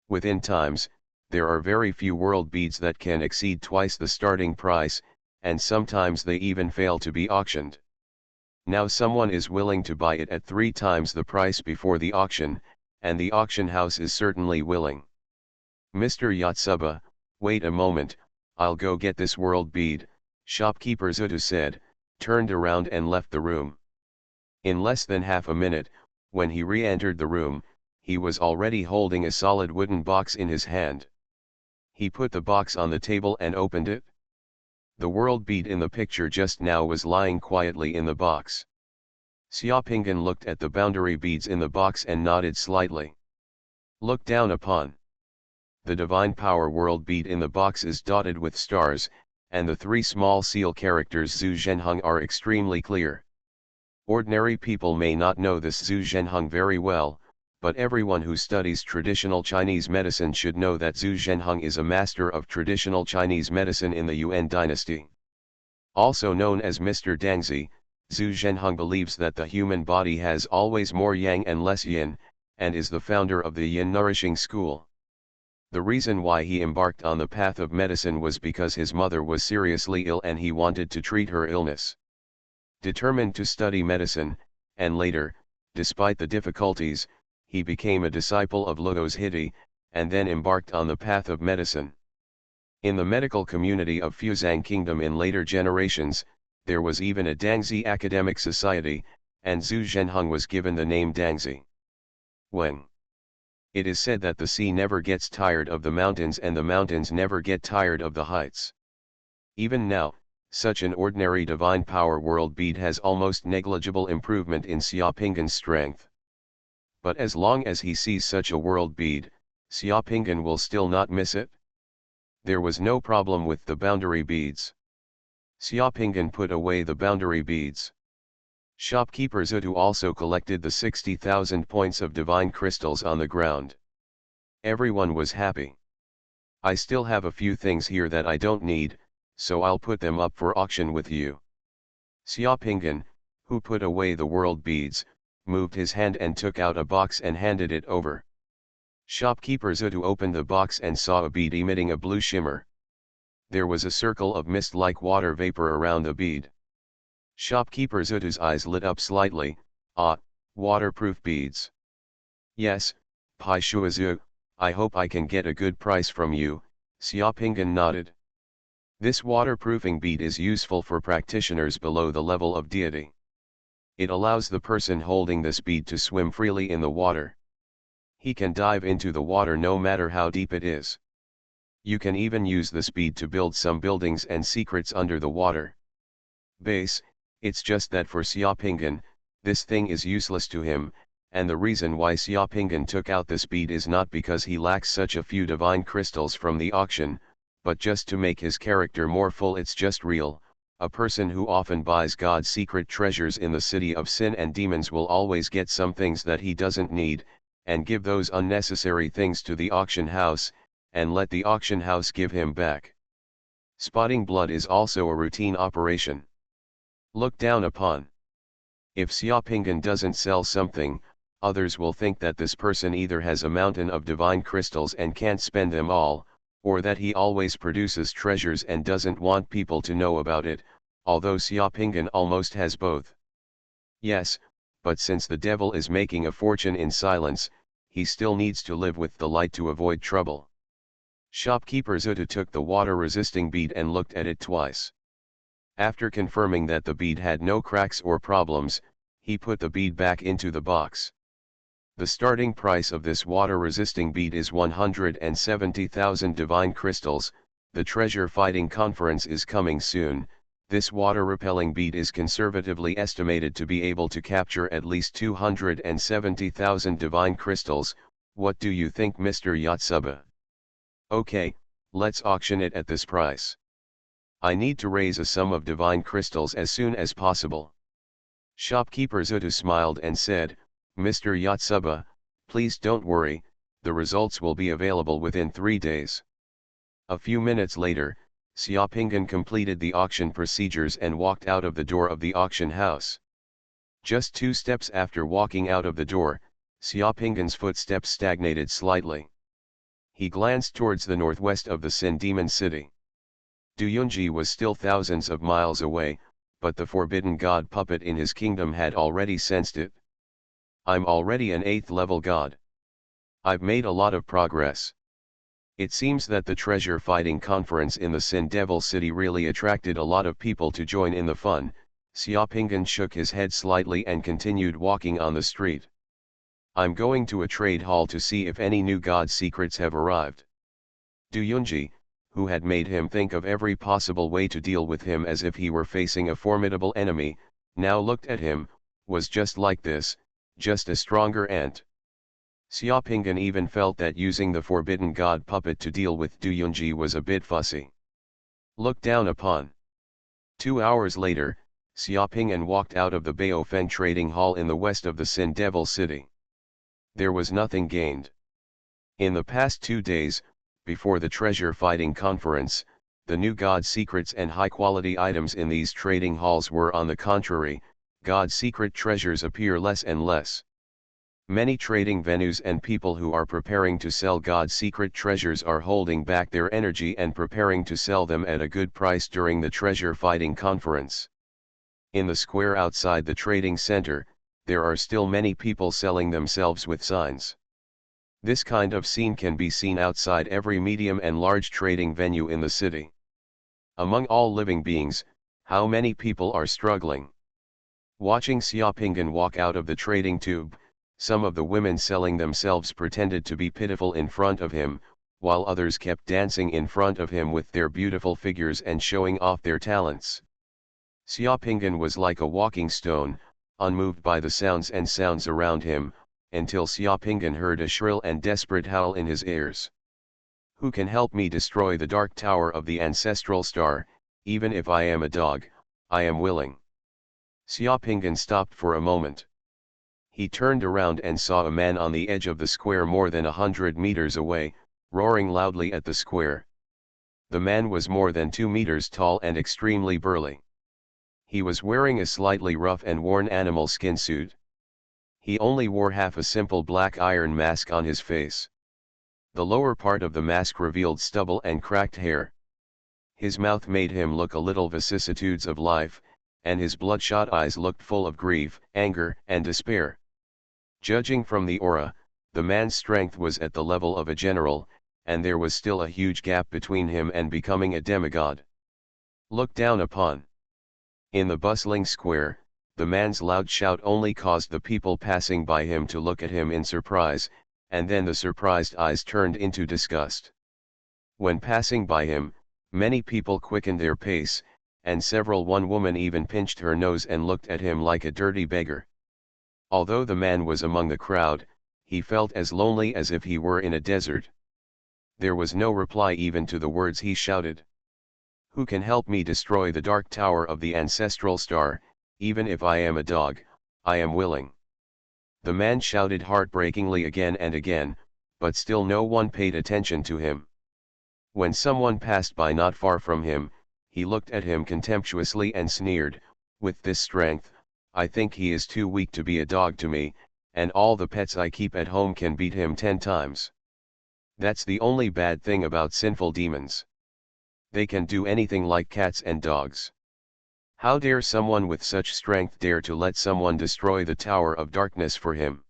Within times, there are very few world beads that can exceed twice the starting price, and sometimes they even fail to be auctioned. Now someone is willing to buy it at 3 times the price before the auction, and the auction house is certainly willing. Mr. Yotsuba, wait a moment, I'll go get this world bead, shopkeeper Zudu said, turned around and left the room. In less than half a minute, when he re-entered the room, he was already holding a solid wooden box in his hand. He put the box on the table and opened it. The world bead in the picture just now was lying quietly in the box. Xiaopinggan looked at the boundary beads in the box and nodded slightly. Look down upon. The divine power world bead in the box is dotted with stars, and the three small seal characters Zhu Zhenheng are extremely clear. Ordinary people may not know this Zhu Zhenheng very well, but everyone who studies traditional Chinese medicine should know that Zhu Zhenheng is a master of traditional Chinese medicine in the Yuan dynasty. Also known as Mr. Dangzi, Zhu Zhenheng believes that the human body has always more yang and less yin, and is the founder of the yin nourishing school. The reason why he embarked on the path of medicine was because his mother was seriously ill and he wanted to treat her illness. Determined to study medicine, and later, despite the difficulties, he became a disciple of Luo's Hiti, and then embarked on the path of medicine. In the medical community of Fuzhang Kingdom in later generations, there was even a Dangzi academic society, and Zhu Zhenheng was given the name Dangzi. Weng. It is said that the sea never gets tired of the mountains and the mountains never get tired of the heights. Even now, such an ordinary divine power world bead has almost negligible improvement in Xiaopinggan's strength. But as long as he sees such a world bead, Xiaopinggan will still not miss it. There was no problem with the boundary beads. Xiaopinggan put away the boundary beads. Shopkeeper Zutu also collected the 60,000 points of divine crystals on the ground. Everyone was happy. I still have a few things here that I don't need, so I'll put them up for auction with you. Xiaopinggan, who put away the world beads, moved his hand and took out a box and handed it over. Shopkeeper Zutu opened the box and saw a bead emitting a blue shimmer. There was a circle of mist-like water vapor around the bead. Shopkeeper Zutu's eyes lit up slightly. Ah, waterproof beads. Yes, Pai Shuazu, I hope I can get a good price from you, Xiaopinggan nodded. This waterproofing bead is useful for practitioners below the level of deity. It allows the person holding this bead to swim freely in the water. He can dive into the water no matter how deep it is. You can even use this bead to build some buildings and secrets under the water. Base, it's just that for Xiaopinggan, this thing is useless to him, and the reason why Xiaopinggan took out this bead is not because he lacks such a few divine crystals from the auction, but just to make his character more full. It's just real. A person who often buys God's secret treasures in the city of sin and demons will always get some things that he doesn't need, and give those unnecessary things to the auction house, and let the auction house give him back. Spotting blood is also a routine operation. Looked down upon. If Xiaopinggan doesn't sell something, others will think that this person either has a mountain of divine crystals and can't spend them all, or that he always produces treasures and doesn't want people to know about it, although Xiaopinggan almost has both. Yes, but since the devil is making a fortune in silence, he still needs to live with the light to avoid trouble. Shopkeeper Zutu took the water-resisting bead and looked at it twice. After confirming that the bead had no cracks or problems, he put the bead back into the box. The starting price of this water-resisting bead is 170,000 divine crystals. The treasure fighting conference is coming soon. This water-repelling bead is conservatively estimated to be able to capture at least 270,000 divine crystals. What do you think, Mr. Yotsuba? Okay, let's auction it at this price. I need to raise a sum of divine crystals as soon as possible. Shopkeeper Zutu smiled and said, Mr. Yotsuba, please don't worry, the results will be available within 3 days. A few minutes later, Xiaopinggan completed the auction procedures and walked out of the door of the auction house. Just 2 steps after walking out of the door, Xiaopinggan's footsteps stagnated slightly. He glanced towards the northwest of the Sin Demon City. Duyunji was still thousands of miles away, but the forbidden god puppet in his kingdom had already sensed it. I'm already an 8th level god. I've made a lot of progress. It seems that the treasure fighting conference in the Sin Devil City really attracted a lot of people to join in the fun. Xiaopinggan shook his head slightly and continued walking on the street. I'm going to a trade hall to see if any new god secrets have arrived. Duyunji, who had made him think of every possible way to deal with him as if he were facing a formidable enemy, now looked at him, was just like this, just a stronger ant. Xiaopinggan even felt that using the forbidden god puppet to deal with Duyunji was a bit fussy. Look down upon. 2 hours later, Xiaoping'an walked out of the Baofeng trading hall in the west of the Sin Devil city. There was nothing gained. In the past 2 days, before the treasure fighting conference, the new God secrets and high-quality items in these trading halls were on the contrary, God secret treasures appear less and less. Many trading venues and people who are preparing to sell God secret treasures are holding back their energy and preparing to sell them at a good price during the treasure fighting conference. In the square outside the trading center, there are still many people selling themselves with signs. This kind of scene can be seen outside every medium and large trading venue in the city. Among all living beings, how many people are struggling? Watching Xiaoping'an walk out of the trading tube, some of the women selling themselves pretended to be pitiful in front of him, while others kept dancing in front of him with their beautiful figures and showing off their talents. Xiaoping'an was like a walking stone, unmoved by the sounds and sounds around him, until Xiaoping'an heard a shrill and desperate howl in his ears. Who can help me destroy the dark tower of the ancestral star? Even if I am a dog, I am willing. Xiaoping'an stopped for a moment. He turned around and saw a man on the edge of the square more than 100 meters away, roaring loudly at the square. The man was more than 2 meters tall and extremely burly. He was wearing a slightly rough and worn animal skin suit. He only wore half a simple black iron mask on his face. The lower part of the mask revealed stubble and cracked hair. His mouth made him look a little vicissitudes of life, and his bloodshot eyes looked full of grief, anger, and despair. Judging from the aura, the man's strength was at the level of a general, and there was still a huge gap between him and becoming a demigod. Look down upon. In the bustling square, the man's loud shout only caused the people passing by him to look at him in surprise, and then the surprised eyes turned into disgust. When passing by him, many people quickened their pace, and one woman even pinched her nose and looked at him like a dirty beggar. Although the man was among the crowd, he felt as lonely as if he were in a desert. There was no reply even to the words he shouted. Who can help me destroy the dark tower of the ancestral star? Even if I am a dog, I am willing. The man shouted heartbreakingly again and again, but still no one paid attention to him. When someone passed by not far from him, he looked at him contemptuously and sneered, "With this strength, I think he is too weak to be a dog to me, and all the pets I keep at home can beat him 10 times. That's the only bad thing about sinful demons. They can do anything like cats and dogs. How dare someone with such strength dare to let someone destroy the Tower of Darkness for him?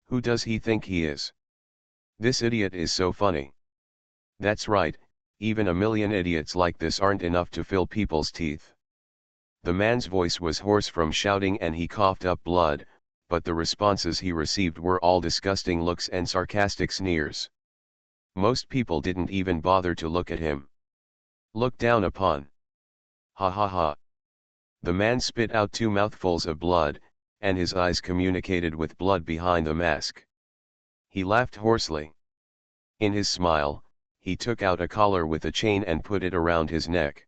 Who does he think he is? This idiot is so funny." That's right, even a million idiots like this aren't enough to fill people's teeth. The man's voice was hoarse from shouting and he coughed up blood, but the responses he received were all disgusting looks and sarcastic sneers. Most people didn't even bother to look at him. Look down upon. Ha ha ha. The man spit out 2 mouthfuls of blood, and his eyes communicated with blood behind the mask. He laughed hoarsely. In his smile, he took out a collar with a chain and put it around his neck.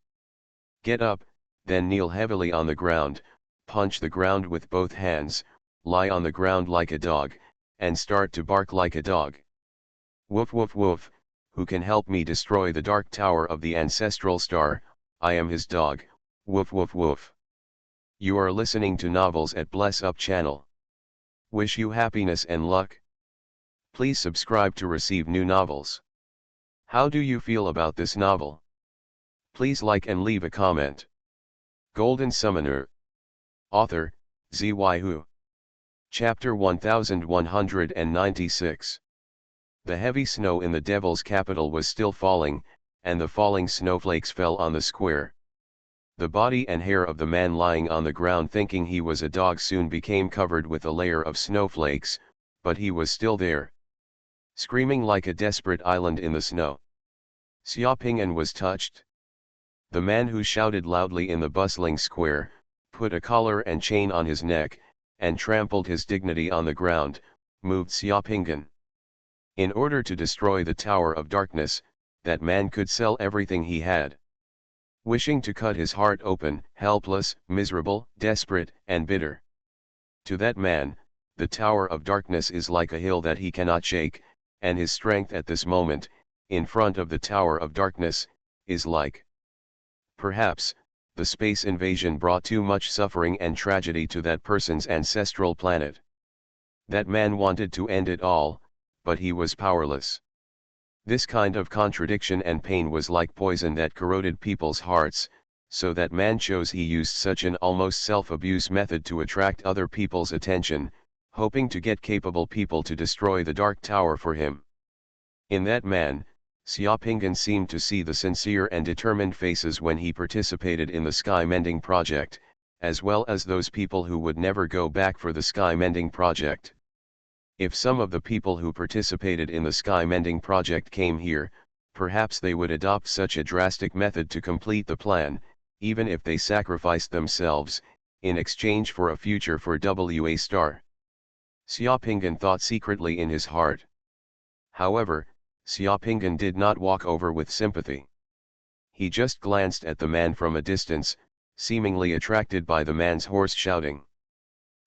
Get up, then kneel heavily on the ground, punch the ground with both hands, lie on the ground like a dog, and start to bark like a dog. Woof woof woof, who can help me destroy the dark tower of the ancestral star? I am his dog, woof woof woof. You are listening to Novels at Bless Up channel. Wish you happiness and luck. Please subscribe to receive new novels. How do you feel about this novel? Please like and leave a comment. Golden Summoner. Author, Xuanhuan. Chapter 1196. The heavy snow in the Devil's capital was still falling, and the falling snowflakes fell on the square. The body and hair of the man lying on the ground thinking he was a dog soon became covered with a layer of snowflakes, but he was still there, screaming like a desperate island in the snow. Xiaoping'an was touched. The man who shouted loudly in the bustling square, put a collar and chain on his neck, and trampled his dignity on the ground, moved Xiaoping'an. In order to destroy the Tower of Darkness, that man could sell everything he had. wishing to cut his heart open, helpless, miserable, desperate, and bitter. To that man, the Tower of Darkness is like a hill that he cannot shake, and his strength at this moment, in front of the Tower of Darkness, is like. Perhaps, the space invasion brought too much suffering and tragedy to that person's ancestral planet. That man wanted to end it all, but he was powerless. This kind of contradiction and pain was like poison that corroded people's hearts, so that man chose he used such an almost self-abuse method to attract other people's attention, hoping to get capable people to destroy the Dark Tower for him. In that man, Xiaopingan seemed to see the sincere and determined faces when he participated in the sky mending project, as well as those people who would never go back for the sky mending project. If some of the people who participated in the sky mending project came here, perhaps they would adopt such a drastic method to complete the plan, even if they sacrificed themselves, in exchange for a future for WA star. Xiaopingan thought secretly in his heart. However, Xiaopingan did not walk over with sympathy. He just glanced at the man from a distance, seemingly attracted by the man's hoarse shouting.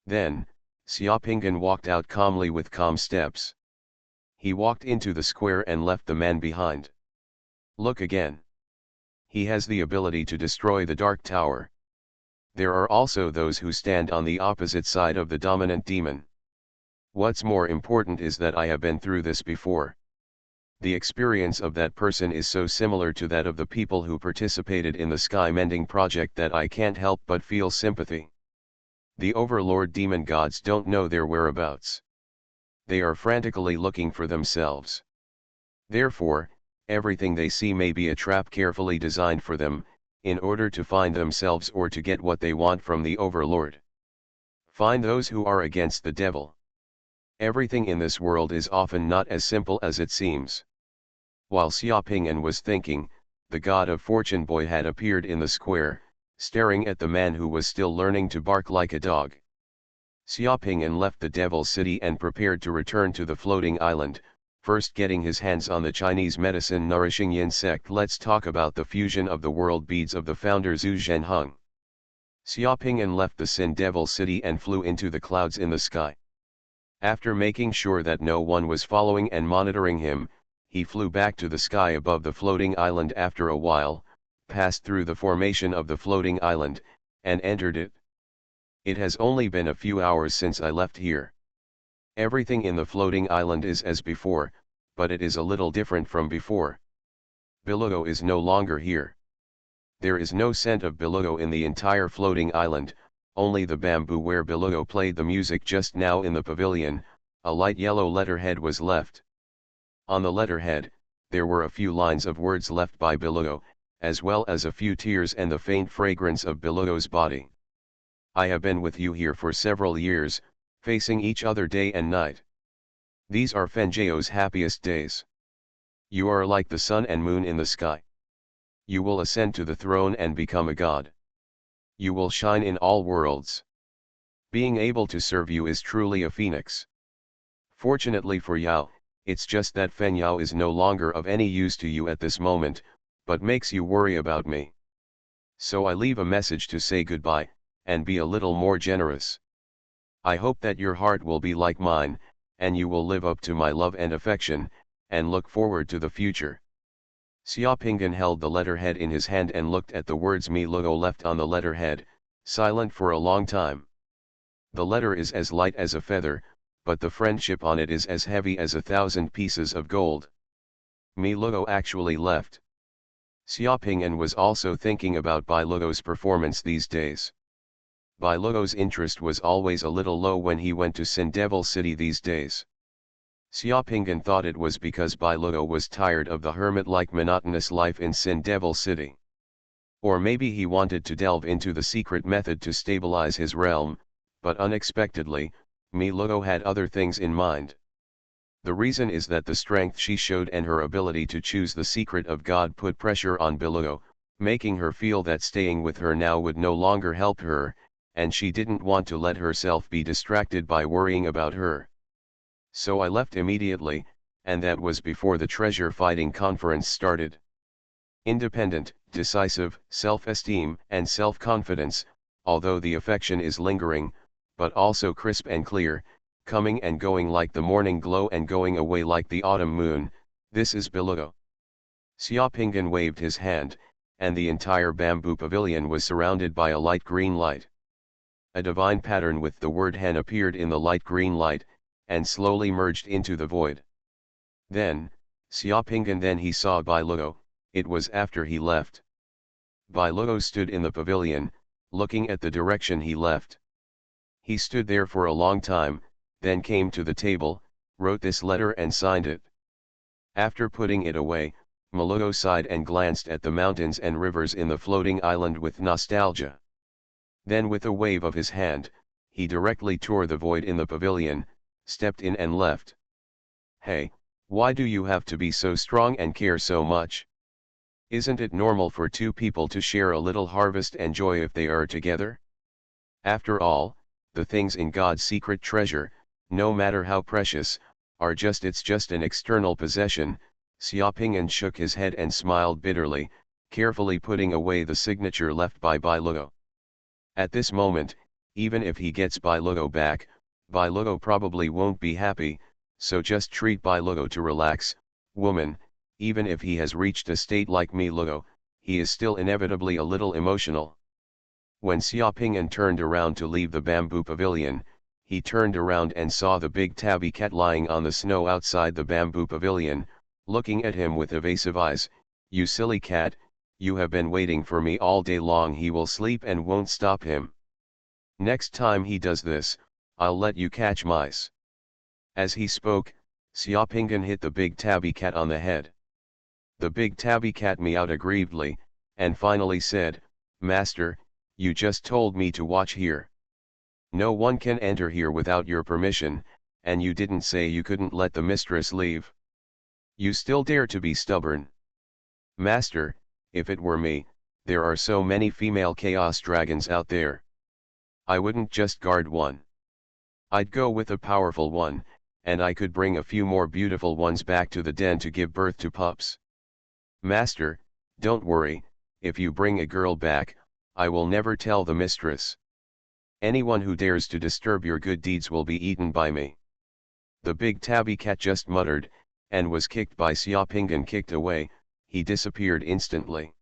Then, Xiaopingan walked out calmly with calm steps. He walked into the square and left the man behind. Look again. He has the ability to destroy the Dark Tower. There are also those who stand on the opposite side of the dominant demon. What's more important is that I have been through this before. The experience of that person is so similar to that of the people who participated in the sky mending project that I can't help but feel sympathy. The overlord demon gods don't know their whereabouts. They are frantically looking for themselves. Therefore, everything they see may be a trap carefully designed for them, in order to find themselves or to get what they want from the overlord. Find those who are against the devil. Everything in this world is often not as simple as it seems. While Xiaopingan was thinking, the god of fortune boy had appeared in the square, staring at the man who was still learning to bark like a dog. Xiaopingan left the Devil's City and prepared to return to the floating island, first getting his hands on the Chinese medicine nourishing insect. Let's talk about the fusion of the world beads of the founder Zhu Zhenheng. Xiaopingan left the Sin Devil City and flew into the clouds in the sky. After making sure that no one was following and monitoring him, he flew back to the sky above the floating island after a while, passed through the formation of the floating island, and entered it. It has only been a few hours since I left here. Everything in the floating island is as before, but it is a little different from before. Bilugo is no longer here. There is no scent of Bilugo in the entire floating island, only the bamboo where Bilugo played the music just now in the pavilion. A light yellow letterhead was left. On the letterhead, there were a few lines of words left by Bilugo, as well as a few tears and the faint fragrance of Bilugo's body. I have been with you here for several years, facing each other day and night. These are Fenjao's happiest days. You are like the sun and moon in the sky. You will ascend to the throne and become a god. You will shine in all worlds. Being able to serve you is truly a phoenix. Fortunately for Yao, it's just that Fen Yao is no longer of any use to you at this moment, but makes you worry about me. So I leave a message to say goodbye, and be a little more generous. I hope that your heart will be like mine, and you will live up to my love and affection, and look forward to the future. Xiaopingan held the letterhead in his hand and looked at the words Mi Luo left on the letterhead, silent for a long time. The letter is as light as a feather, but the friendship on it is as heavy as 1,000 pieces of gold. Mi Luo actually left. Xiaopingan was also thinking about Bai Luo's performance these days. Bai Luo's interest was always a little low when he went to Sin Devil City these days. Xiaopingan thought it was because Bai Luo was tired of the hermit-like monotonous life in Sin Devil City. Or maybe he wanted to delve into the secret method to stabilize his realm, but unexpectedly, Mi Luo had other things in mind. The reason is that the strength she showed and her ability to choose the secret of God put pressure on Biluo, making her feel that staying with her now would no longer help her, and she didn't want to let herself be distracted by worrying about her. So I left immediately, and that was before the treasure fighting conference started. Independent, decisive, self-esteem and self-confidence, although the affection is lingering, but also crisp and clear, coming and going like the morning glow and going away like the autumn moon. This is Bilugo. Xiaopinggan waved his hand, and the entire bamboo pavilion was surrounded by a light green light. A divine pattern with the word Hen appeared in the light green light, and slowly merged into the void. Then, Xiaopinggan he saw Bilugo. It was after he left. Bilugo stood in the pavilion, looking at the direction he left. He stood there for a long time, then came to the table, wrote this letter and signed it. After putting it away, Bilugo sighed and glanced at the mountains and rivers in the floating island with nostalgia. Then with a wave of his hand, he directly tore the void in the pavilion, stepped in and left. Hey, why do you have to be so strong and care so much? Isn't it normal for two people to share a little harvest and joy if they are together? After all, the things in God's secret treasure, no matter how precious, are just an external possession. Xiaopinggan shook his head and smiled bitterly, carefully putting away the signature left by Bilugo. At this moment, even if he gets Bilugo back, Bilugo probably won't be happy, so just treat Bilugo to relax. Woman, even if he has reached a state like Bilugo, he is still inevitably a little emotional. When Xiaopinggan turned around to leave the bamboo pavilion, he turned around and saw the big tabby cat lying on the snow outside the bamboo pavilion, looking at him with evasive eyes. You silly cat, you have been waiting for me all day long. He will sleep and won't stop him. Next time he does this, I'll let you catch mice. As he spoke, Xiaopinggan hit the big tabby cat on the head. The big tabby cat meowed aggrievedly, and finally said, Master, you just told me to watch here. No one can enter here without your permission, and you didn't say you couldn't let the mistress leave. You still dare to be stubborn. Master, if it were me, there are so many female chaos dragons out there. I wouldn't just guard one. I'd go with a powerful one, and I could bring a few more beautiful ones back to the den to give birth to pups. Master, don't worry, if you bring a girl back, I will never tell the mistress. Anyone who dares to disturb your good deeds will be eaten by me. The big tabby cat just muttered, and was kicked by Xiaopinggan. Kicked away, he disappeared instantly.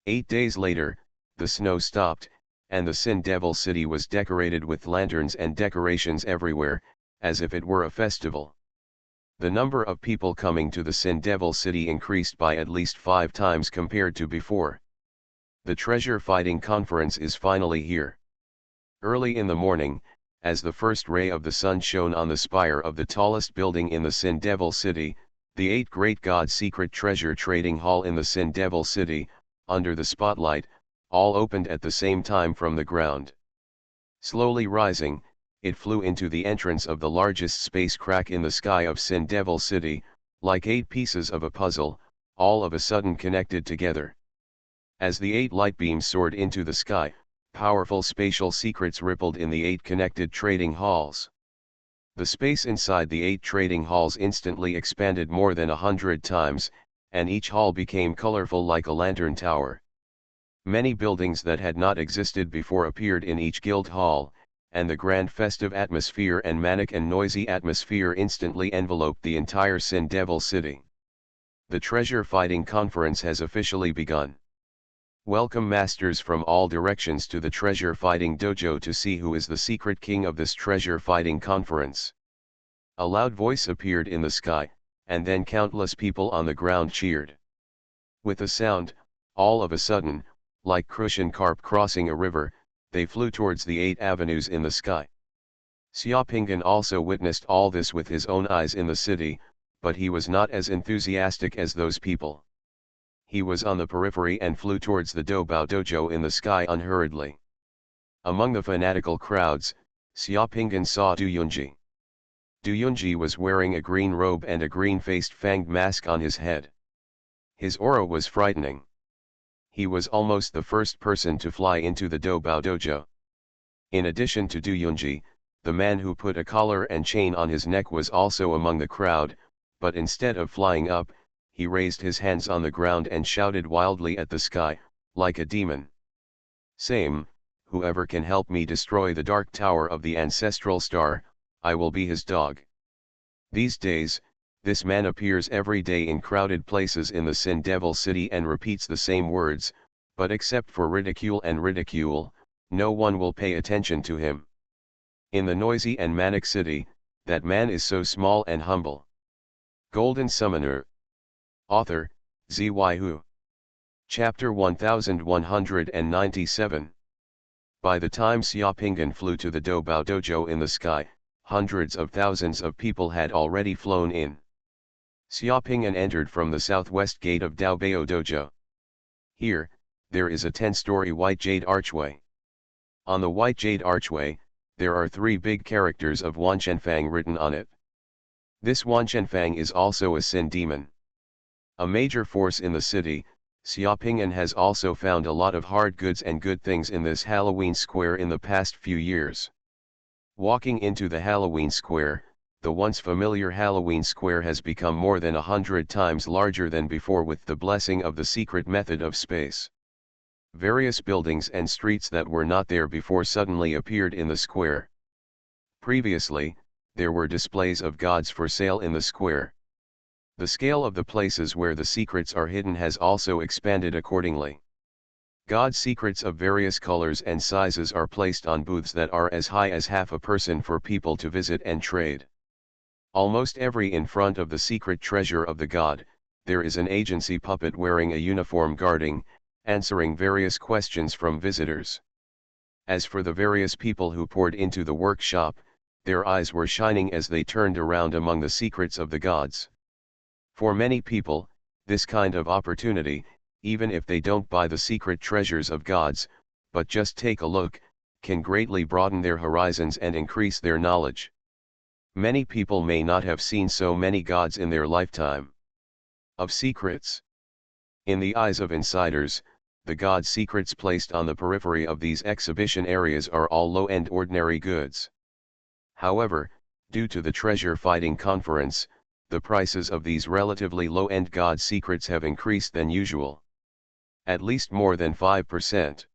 8 days later, the snow stopped, and the Sin Devil city was decorated with lanterns and decorations everywhere, as if it were a festival. The number of people coming to the Sin Devil city increased by at least 5 times compared to before. The treasure fighting conference is finally here. Early in the morning, as the first ray of the sun shone on the spire of the tallest building in the Sin Devil city, the 8 great gods' secret treasure trading hall in the Sin Devil city, under the spotlight, all opened at the same time from the ground. Slowly rising, it flew into the entrance of the largest space crack in the sky of Sin Devil city, like 8 pieces of a puzzle, all of a sudden connected together. As the 8 light beams soared into the sky, powerful spatial secrets rippled in the 8 connected trading halls. The space inside the 8 trading halls instantly expanded more than 100 times, and each hall became colorful like a lantern tower. Many buildings that had not existed before appeared in each guild hall, and the grand festive atmosphere and manic and noisy atmosphere instantly enveloped the entire Sin Devil city. The treasure fighting conference has officially begun. Welcome masters from all directions to the treasure fighting dojo to see who is the secret king of this treasure fighting conference. A loud voice appeared in the sky, and then countless people on the ground cheered. With a sound, all of a sudden, like crucian carp crossing a river, they flew towards the 8 avenues in the sky. Xiaopinggan also witnessed all this with his own eyes in the city, but he was not as enthusiastic as those people. He was on the periphery and flew towards the Dobao dojo in the sky unhurriedly. Among the fanatical crowds, Xiaopinggan saw Du Yunji. Du Yunji was wearing a green robe and a green-faced fanged mask on his head. His aura was frightening. He was almost the first person to fly into the Dobao dojo. In addition to Du Yunji, the man who put a collar and chain on his neck was also among the crowd, but instead of flying up, he raised his hands on the ground and shouted wildly at the sky, like a demon. Same, whoever can help me destroy the dark tower of the ancestral star, I will be his dog. These days, this man appears every day in crowded places in the Sin Devil city and repeats the same words, but except for ridicule and ridicule, no one will pay attention to him. In the noisy and manic city, that man is so small and humble. Golden Summoner. Author, Xuanhuan. Chapter 1197. By the time Xiaopinggan flew to the Doubao dojo in the sky, hundreds of thousands of people had already flown in. Xiaopinggan entered from the southwest gate of Doubao dojo. Here, there is a 10-story white jade archway. On the white jade archway, there are 3 big characters of Wanquanfang written on it. This Wanquanfang is also a sin demon. A major force in the city, Xiaopingyan has also found a lot of hard goods and good things in this Halloween square in the past few years. Walking into the Halloween square, the once familiar Halloween square has become more than 100 times larger than before with the blessing of the secret method of space. Various buildings and streets that were not there before suddenly appeared in the square. Previously, there were displays of gods for sale in the square. The scale of the places where the secrets are hidden has also expanded accordingly. God secrets of various colors and sizes are placed on booths that are as high as half a person for people to visit and trade. Almost every in front of the secret treasure of the god, there is an agency puppet wearing a uniform guarding, answering various questions from visitors. As for the various people who poured into the workshop, their eyes were shining as they turned around among the secrets of the gods. For many people, this kind of opportunity, even if they don't buy the secret treasures of gods, but just take a look, can greatly broaden their horizons and increase their knowledge. Many people may not have seen so many gods in their lifetime. Of secrets. In the eyes of insiders, the god secrets placed on the periphery of these exhibition areas are all low-end ordinary goods. However, due to the treasure-fighting conference, the prices of these relatively low-end god secrets have increased than usual. At least more than 5%.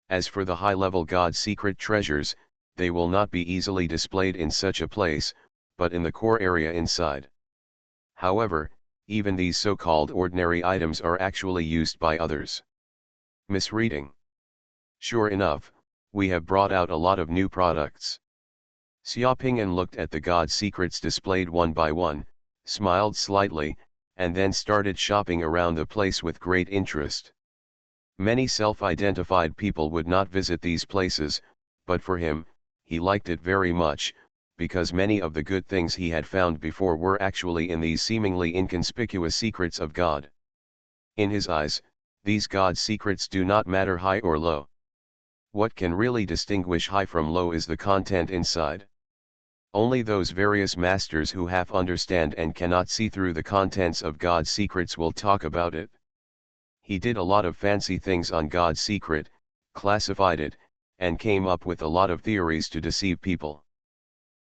As for the high-level god secret treasures, they will not be easily displayed in such a place, but in the core area inside. However, even these so-called ordinary items are actually used by others. Misreading. Sure enough, we have brought out a lot of new products. Xiaopingyan looked at the god secrets displayed one by one, smiled slightly, and then started shopping around the place with great interest. Many self-identified people would not visit these places, but for him, he liked it very much, because many of the good things he had found before were actually in these seemingly inconspicuous secrets of God. In his eyes, these God secrets do not matter high or low. What can really distinguish high from low is the content inside. Only those various masters who half understand and cannot see through the contents of God's secrets will talk about it. He did a lot of fancy things on God's secret, classified it, and came up with a lot of theories to deceive people.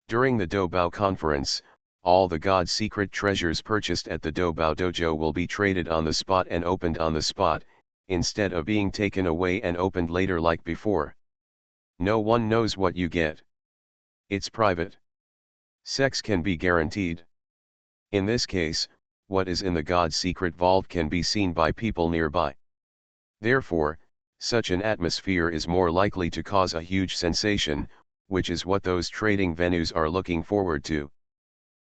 During the Doubao conference, all the God's secret treasures purchased at the Doubao dojo will be traded on the spot and opened on the spot, instead of being taken away and opened later like before. No one knows what you get. It's private. Sex can be guaranteed. In this case, what is in the God's secret vault can be seen by people nearby. Therefore, such an atmosphere is more likely to cause a huge sensation, which is what those trading venues are looking forward to.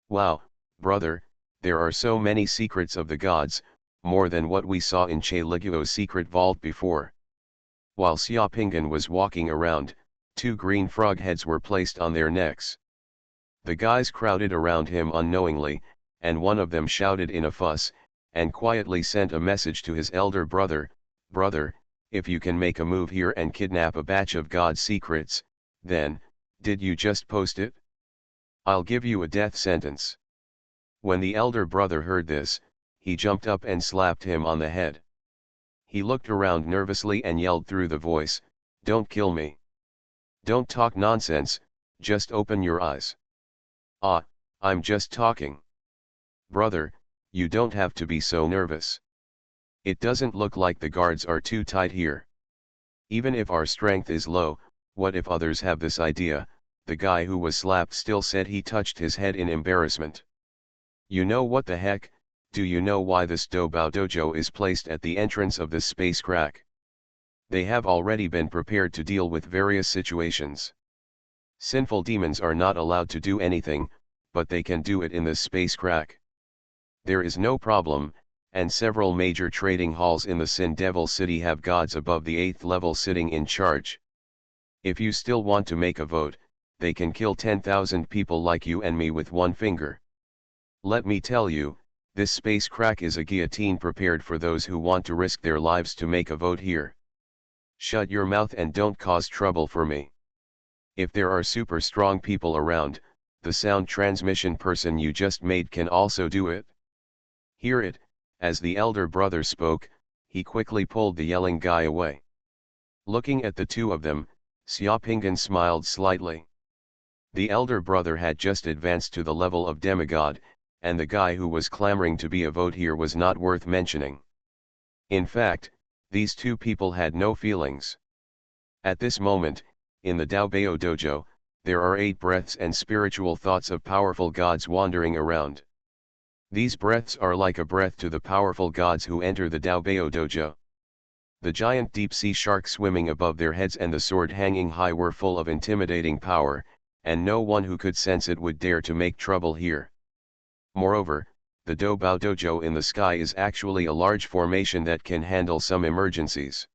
Wow, brother, there are so many secrets of the gods, more than what we saw in Che Liguo's secret vault before. While Xiaopingyan was walking around, 2 green frog heads were placed on their necks. The guys crowded around him unknowingly, and one of them shouted in a fuss, and quietly sent a message to his elder brother, "Brother, if you can make a move here and kidnap a batch of God's secrets, then, did you just post it? I'll give you a death sentence." When the elder brother heard this, he jumped up and slapped him on the head. He looked around nervously and yelled through the voice, "Don't kill me. Don't talk nonsense, just open your eyes." "Ah, I'm just talking." "Brother, You don't have to be so nervous. It doesn't look like the guards are too tight here. Even if our strength is low, what if others have this idea? The guy who was slapped still said. He touched his head in embarrassment. You know what the heck? Do you know why this Dobao Dojo is placed at the entrance of this space crack? They have already been prepared to deal with various situations. Sinful demons are not allowed to do anything, but they can do it in this space crack. There is no problem, and several major trading halls in the Sin Devil City have gods above the 8th level sitting in charge. If you still want to make a vote, they can kill 10,000 people like you and me with one finger. Let me tell you, this space crack is a guillotine prepared for those who want to risk their lives to make a vote here. Shut your mouth and don't cause trouble for me. If there are super strong people around, the sound transmission person you just made can also do it. Hear it. As the elder brother spoke, he quickly pulled the yelling guy away. Looking at the two of them, Xiaopingan smiled slightly. The elder brother had just advanced to the level of demigod, and the guy who was clamoring to be a vote here was not worth mentioning. In fact, these two people had no feelings. At this moment, in the Daobao Dojo, there are 8 breaths and spiritual thoughts of powerful gods wandering around. These breaths are like a breath to the powerful gods who enter the Daobao Dojo. The giant deep-sea shark swimming above their heads and the sword hanging high were full of intimidating power, and no one who could sense it would dare to make trouble here. Moreover, the Dobao Dojo in the sky is actually a large formation that can handle some emergencies.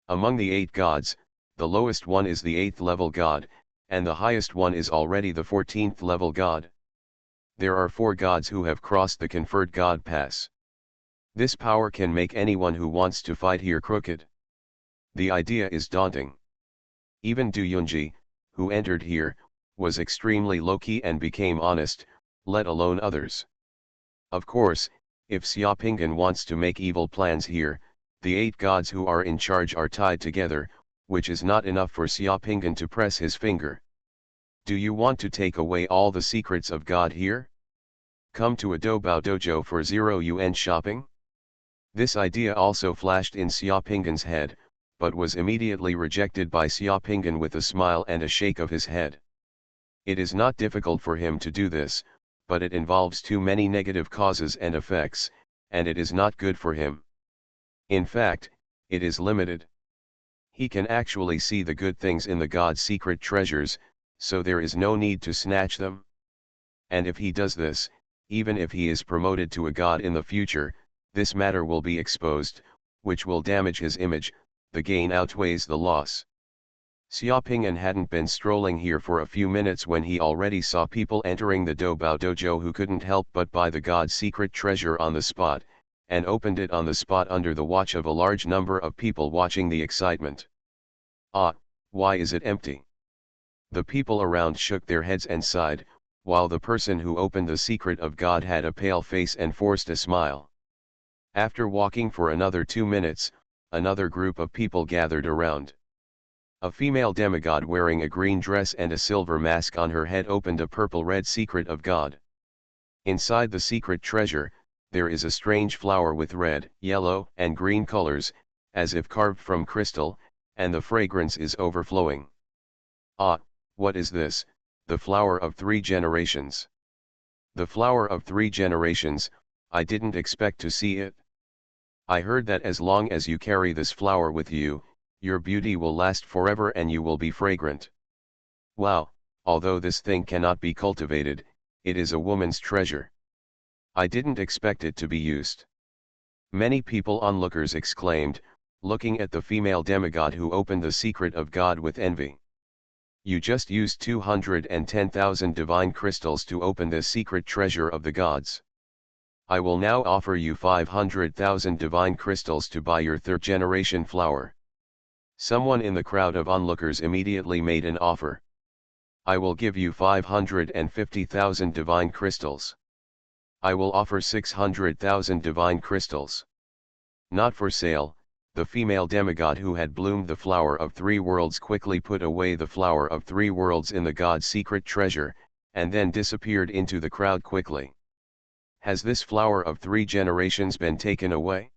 Among the 8 gods, the lowest one is the 8th level god, and the highest one is already the 14th level god. There are 4 gods who have crossed the conferred god pass. This power can make anyone who wants to fight here crooked. The idea is daunting. Even Du Yunji, who entered here, was extremely low-key and became honest, let alone others. Of course, if Xiaopingan wants to make evil plans here, the 8 gods who are in charge are tied together, which is not enough for Xiaopingan to press his finger. Do you want to take away all the secrets of God here? Come to a Dobao Dojo for 0 yuan shopping? This idea also flashed in Xiaopingan's head, but was immediately rejected by Xiaopingan with a smile and a shake of his head. It is not difficult for him to do this, but it involves too many negative causes and effects, and it is not good for him. In fact, it is limited. He can actually see the good things in the God's secret treasures, so there is no need to snatch them. And if he does this, even if he is promoted to a god in the future, this matter will be exposed, which will damage his image. The gain outweighs the loss. Xiaopingan hadn't been strolling here for a few minutes when he already saw people entering the Dobao Dojo who couldn't help but buy the god's secret treasure on the spot, and opened it on the spot under the watch of a large number of people watching the excitement. Ah, why is it empty? The people around shook their heads and sighed, while the person who opened the secret of God had a pale face and forced a smile. After walking for another 2 minutes, another group of people gathered around. A female demigod wearing a green dress and a silver mask on her head opened a purple-red secret of God. Inside the secret treasure, there is a strange flower with red, yellow, and green colors, as if carved from crystal, and the fragrance is overflowing. Ah, what is this? The flower of 3 generations. The flower of 3 generations, I didn't expect to see it. I heard that as long as you carry this flower with you, your beauty will last forever and you will be fragrant. Wow, although this thing cannot be cultivated, it is a woman's treasure. I didn't expect it to be used. Many people onlookers exclaimed, looking at the female demigod who opened the secret of God with envy. You just used 210,000 divine crystals to open this secret treasure of the gods. I will now offer you 500,000 divine crystals to buy your 3rd generation flower. Someone in the crowd of onlookers immediately made an offer. I will give you 550,000 divine crystals. I will offer 600,000 divine crystals. Not for sale. The female demigod who had bloomed the flower of 3 worlds quickly put away the flower of 3 worlds in the god's secret treasure, and then disappeared into the crowd quickly. Has this flower of 3 generations been taken away?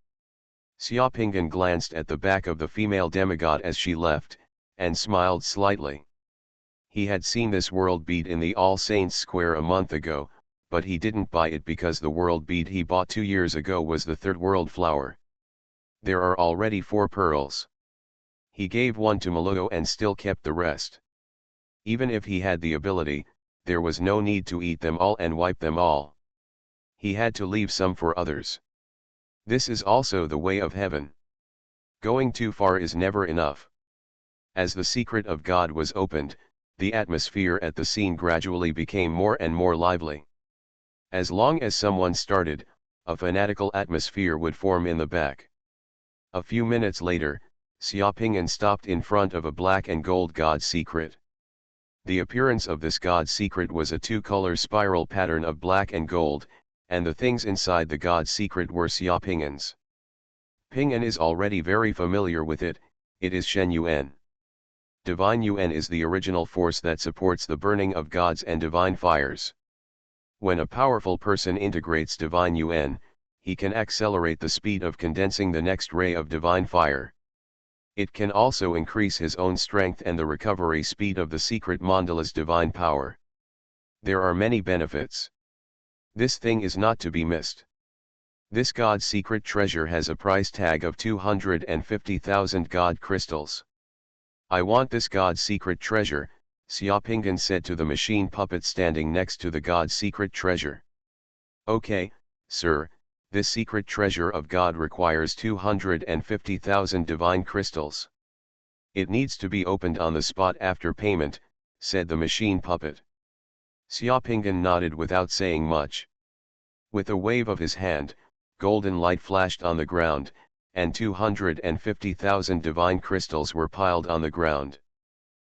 Xiaopinggan glanced at the back of the female demigod as she left, and smiled slightly. He had seen this world bead in the All Saints Square a month ago, but he didn't buy it because the world bead he bought 2 years ago was the 3rd world flower. There are already 4 pearls. He gave one to Maluo and still kept the rest. Even if he had the ability, there was no need to eat them all and wipe them all. He had to leave some for others. This is also the way of heaven. Going too far is never enough. As the secret of God was opened, the atmosphere at the scene gradually became more and more lively. As long as someone started, a fanatical atmosphere would form in the back. A few minutes later, Xiaopingyan stopped in front of a black and gold God secret. The appearance of this God secret was a 2-color spiral pattern of black and gold, and the things inside the God secret were Xiaopingyan's. Pingyan is already very familiar with it. It is Shen Yuan. Divine Yuan is the original force that supports the burning of gods and divine fires. When a powerful person integrates Divine Yuan, he can accelerate the speed of condensing the next ray of divine fire. It can also increase his own strength and the recovery speed of the secret mandala's divine power. There are many benefits. This thing is not to be missed. This God secret treasure has a price tag of 250,000 God crystals. I want this God secret treasure, Xiaopingyan said to the machine puppet standing next to the God secret treasure. Okay, sir, this secret treasure of God requires 250,000 divine crystals. It needs to be opened on the spot after payment, said the machine puppet. Xiaopingyan nodded without saying much. With a wave of his hand, golden light flashed on the ground, and 250,000 divine crystals were piled on the ground.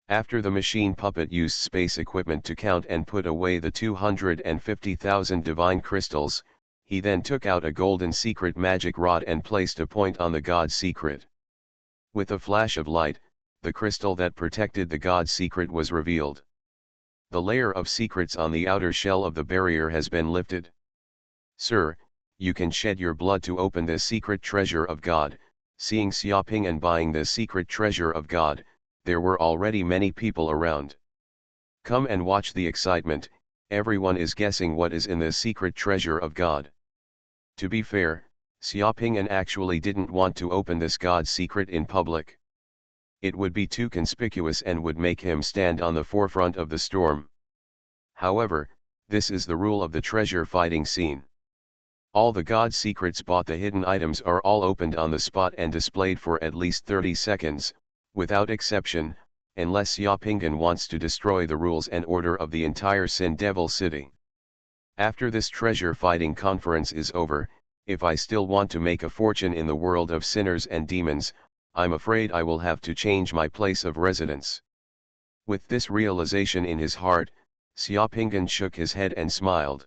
After the machine puppet used space equipment to count and put away the 250,000 divine crystals, he then took out a golden secret magic rod and placed a point on the God secret. With a flash of light, the crystal that protected the God secret was revealed. The layer of secrets on the outer shell of the barrier has been lifted. Sir, you can shed your blood to open this secret treasure of God. Seeing Xiaopingyan buying this secret treasure of God, there were already many people around. Come and watch the excitement. Everyone is guessing what is in this secret treasure of God. To be fair, Xiaopingyan actually didn't want to open this God secret in public. It would be too conspicuous and would make him stand on the forefront of the storm. However, this is the rule of the treasure fighting scene. All the God secrets bought, the hidden items are all opened on the spot and displayed for at least 30 seconds, without exception, unless Xiaopingyan wants to destroy the rules and order of the entire Sin Devil City. After this treasure fighting conference is over, if I still want to make a fortune in the world of sinners and demons, I'm afraid I will have to change my place of residence. With this realization in his heart, Xiaopingyan shook his head and smiled.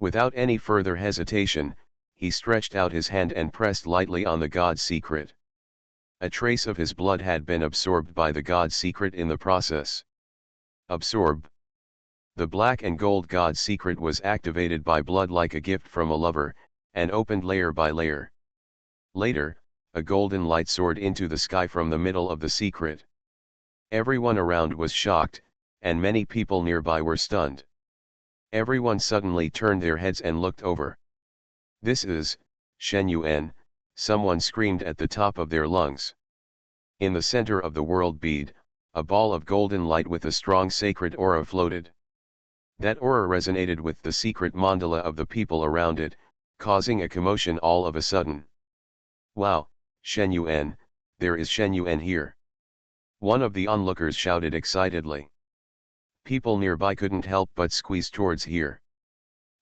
Without any further hesitation, he stretched out his hand and pressed lightly on the God secret. A trace of his blood had been absorbed by the God secret in the process. Absorb. The black and gold God secret was activated by blood like a gift from a lover, and opened layer by layer. Later, a golden light soared into the sky from the middle of the secret. Everyone around was shocked, and many people nearby were stunned. Everyone suddenly turned their heads and looked over. This is Shen Yuan, someone screamed at the top of their lungs. In the center of the world bead, a ball of golden light with a strong sacred aura floated. That aura resonated with the secret mandala of the people around it, causing a commotion all of a sudden. Wow, Shen Yuan, there is Shen Yuan here. One of the onlookers shouted excitedly. People nearby couldn't help but squeeze towards here.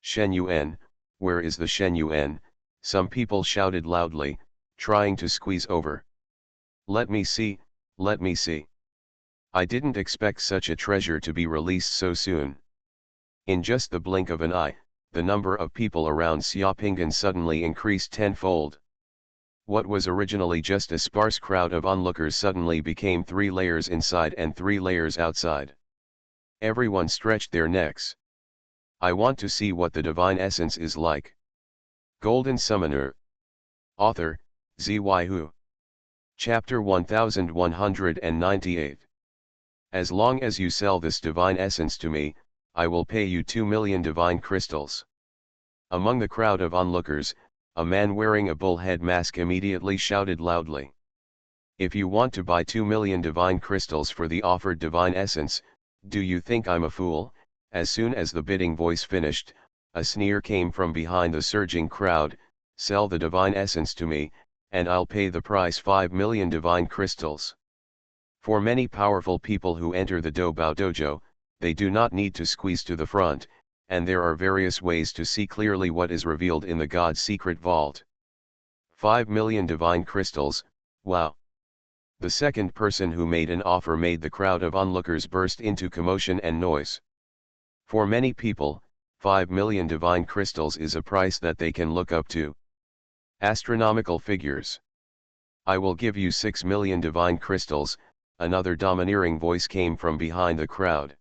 Shen Yuan, where is the Shen Yuan? Some people shouted loudly, trying to squeeze over. Let me see, let me see. I didn't expect such a treasure to be released so soon. In just the blink of an eye, the number of people around Xiaopingyan suddenly increased tenfold. What was originally just a sparse crowd of onlookers suddenly became 3 layers inside and 3 layers outside. Everyone stretched their necks. I want to see what the divine essence is like. Golden Summoner. Author, Xuanhuan. Chapter 1198. As long as you sell this divine essence to me, I will pay you 2 million divine crystals. Among the crowd of onlookers, a man wearing a bullhead mask immediately shouted loudly. If you want to buy 2 million divine crystals for the offered divine essence, do you think I'm a fool? As soon as the bidding voice finished, a sneer came from behind the surging crowd. Sell the divine essence to me, and I'll pay the price 5 million divine crystals. For many powerful people who enter the Doubao Dojo, they do not need to squeeze to the front, and there are various ways to see clearly what is revealed in the God's secret vault. 5 million divine crystals, wow! The second person who made an offer made the crowd of onlookers burst into commotion and noise. For many people, 5 million divine crystals is a price that they can look up to. Astronomical figures. I will give you 6 million divine crystals, another domineering voice came from behind the crowd.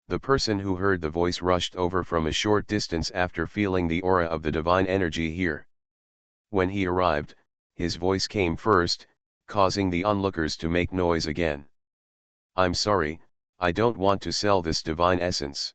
The person who heard the voice rushed over from a short distance after feeling the aura of the divine energy here. When he arrived, his voice came first, causing the onlookers to make noise again. I'm sorry, I don't want to sell this divine essence.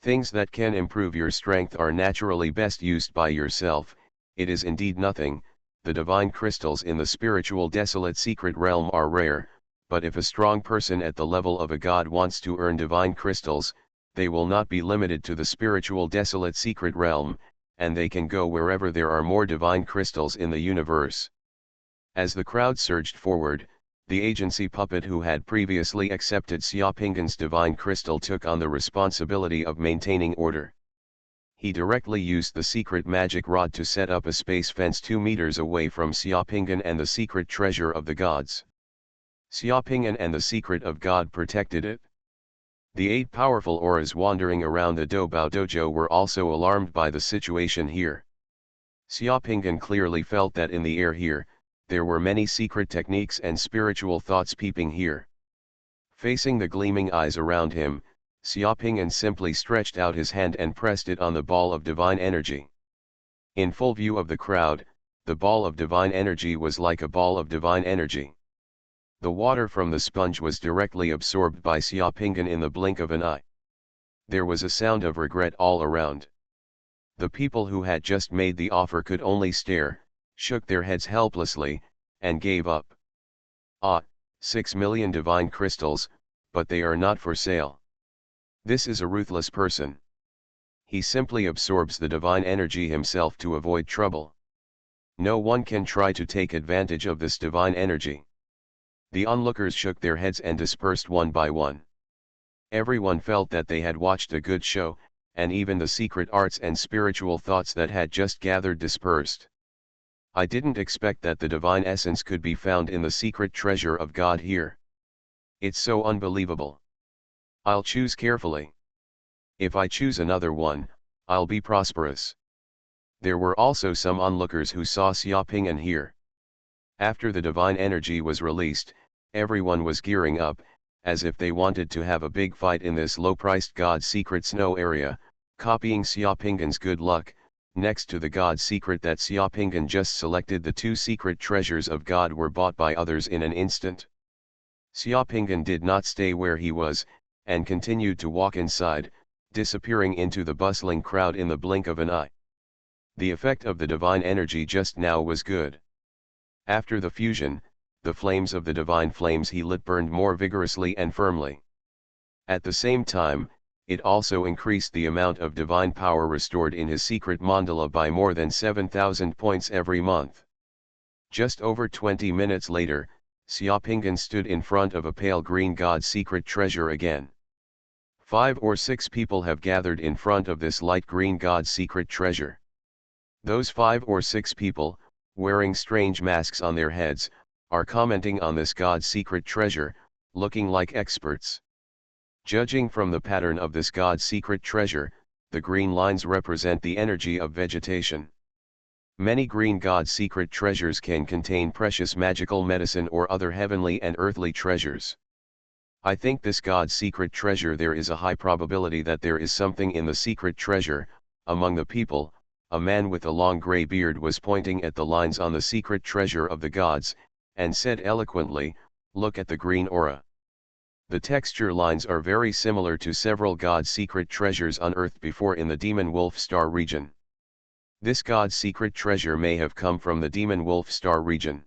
Things that can improve your strength are naturally best used by yourself. It is indeed nothing. The divine crystals in the spiritual desolate secret realm are rare, but if a strong person at the level of a god wants to earn divine crystals, they will not be limited to the spiritual desolate secret realm, and they can go wherever there are more divine crystals in the universe. As the crowd surged forward, the agency puppet who had previously accepted Xiaoping's divine crystal took on the responsibility of maintaining order. He directly used the secret magic rod to set up a space fence 2 meters away from Xiaoping and the secret treasure of the gods. Xiaoping and the secret of God protected it. The 8 powerful auras wandering around the Doubao Dojo were also alarmed by the situation here. Xiaoping clearly felt that in the air here, there were many secret techniques and spiritual thoughts peeping here. Facing the gleaming eyes around him, Xiaoping simply stretched out his hand and pressed it on the ball of divine energy. In full view of the crowd, the ball of divine energy was like a ball of divine energy. The water from the sponge was directly absorbed by Xiaoping in the blink of an eye. There was a sound of regret all around. The people who had just made the offer could only stare, shook their heads helplessly, and gave up. 6 million divine crystals, but they are not for sale. This is a ruthless person. He simply absorbs the divine energy himself to avoid trouble. No one can try to take advantage of this divine energy. The onlookers shook their heads and dispersed one by one. Everyone felt that they had watched a good show, and even the secret arts and spiritual thoughts that had just gathered dispersed. I didn't expect that the divine essence could be found in the secret treasure of God here. It's so unbelievable. I'll choose carefully. If I choose another one, I'll be prosperous. There were also some onlookers who saw Xiaoping here. After the divine energy was released, everyone was gearing up, as if they wanted to have a big fight in this low-priced God's secret snow area, copying Xiaoping's good luck. Next to the God's secret that Xiaoping just selected, the 2 secret treasures of God were bought by others in an instant. Xiaoping did not stay where he was, and continued to walk inside, disappearing into the bustling crowd in the blink of an eye. The effect of the divine energy just now was good. After the fusion, the flames of the divine flames he lit burned more vigorously and firmly. At the same time, it also increased the amount of divine power restored in his secret mandala by more than 7,000 points every month. Just over 20 minutes later, Xiaoping stood in front of a pale green God's secret treasure again. 5 or 6 people have gathered in front of this light green God's secret treasure. Those 5 or 6 people, wearing strange masks on their heads, are commenting on this God's secret treasure, looking like experts. Judging from the pattern of this God's secret treasure, the green lines represent the energy of vegetation. Many green God's secret treasures can contain precious magical medicine or other heavenly and earthly treasures. I think this God's secret treasure, there is a high probability that there is something in the secret treasure. Among the people, a man with a long grey beard was pointing at the lines on the secret treasure of the gods, and said eloquently, "Look at the green aura. The texture lines are very similar to several God's secret treasures unearthed before in the Demon Wolf Star region. This God's secret treasure may have come from the Demon Wolf Star region.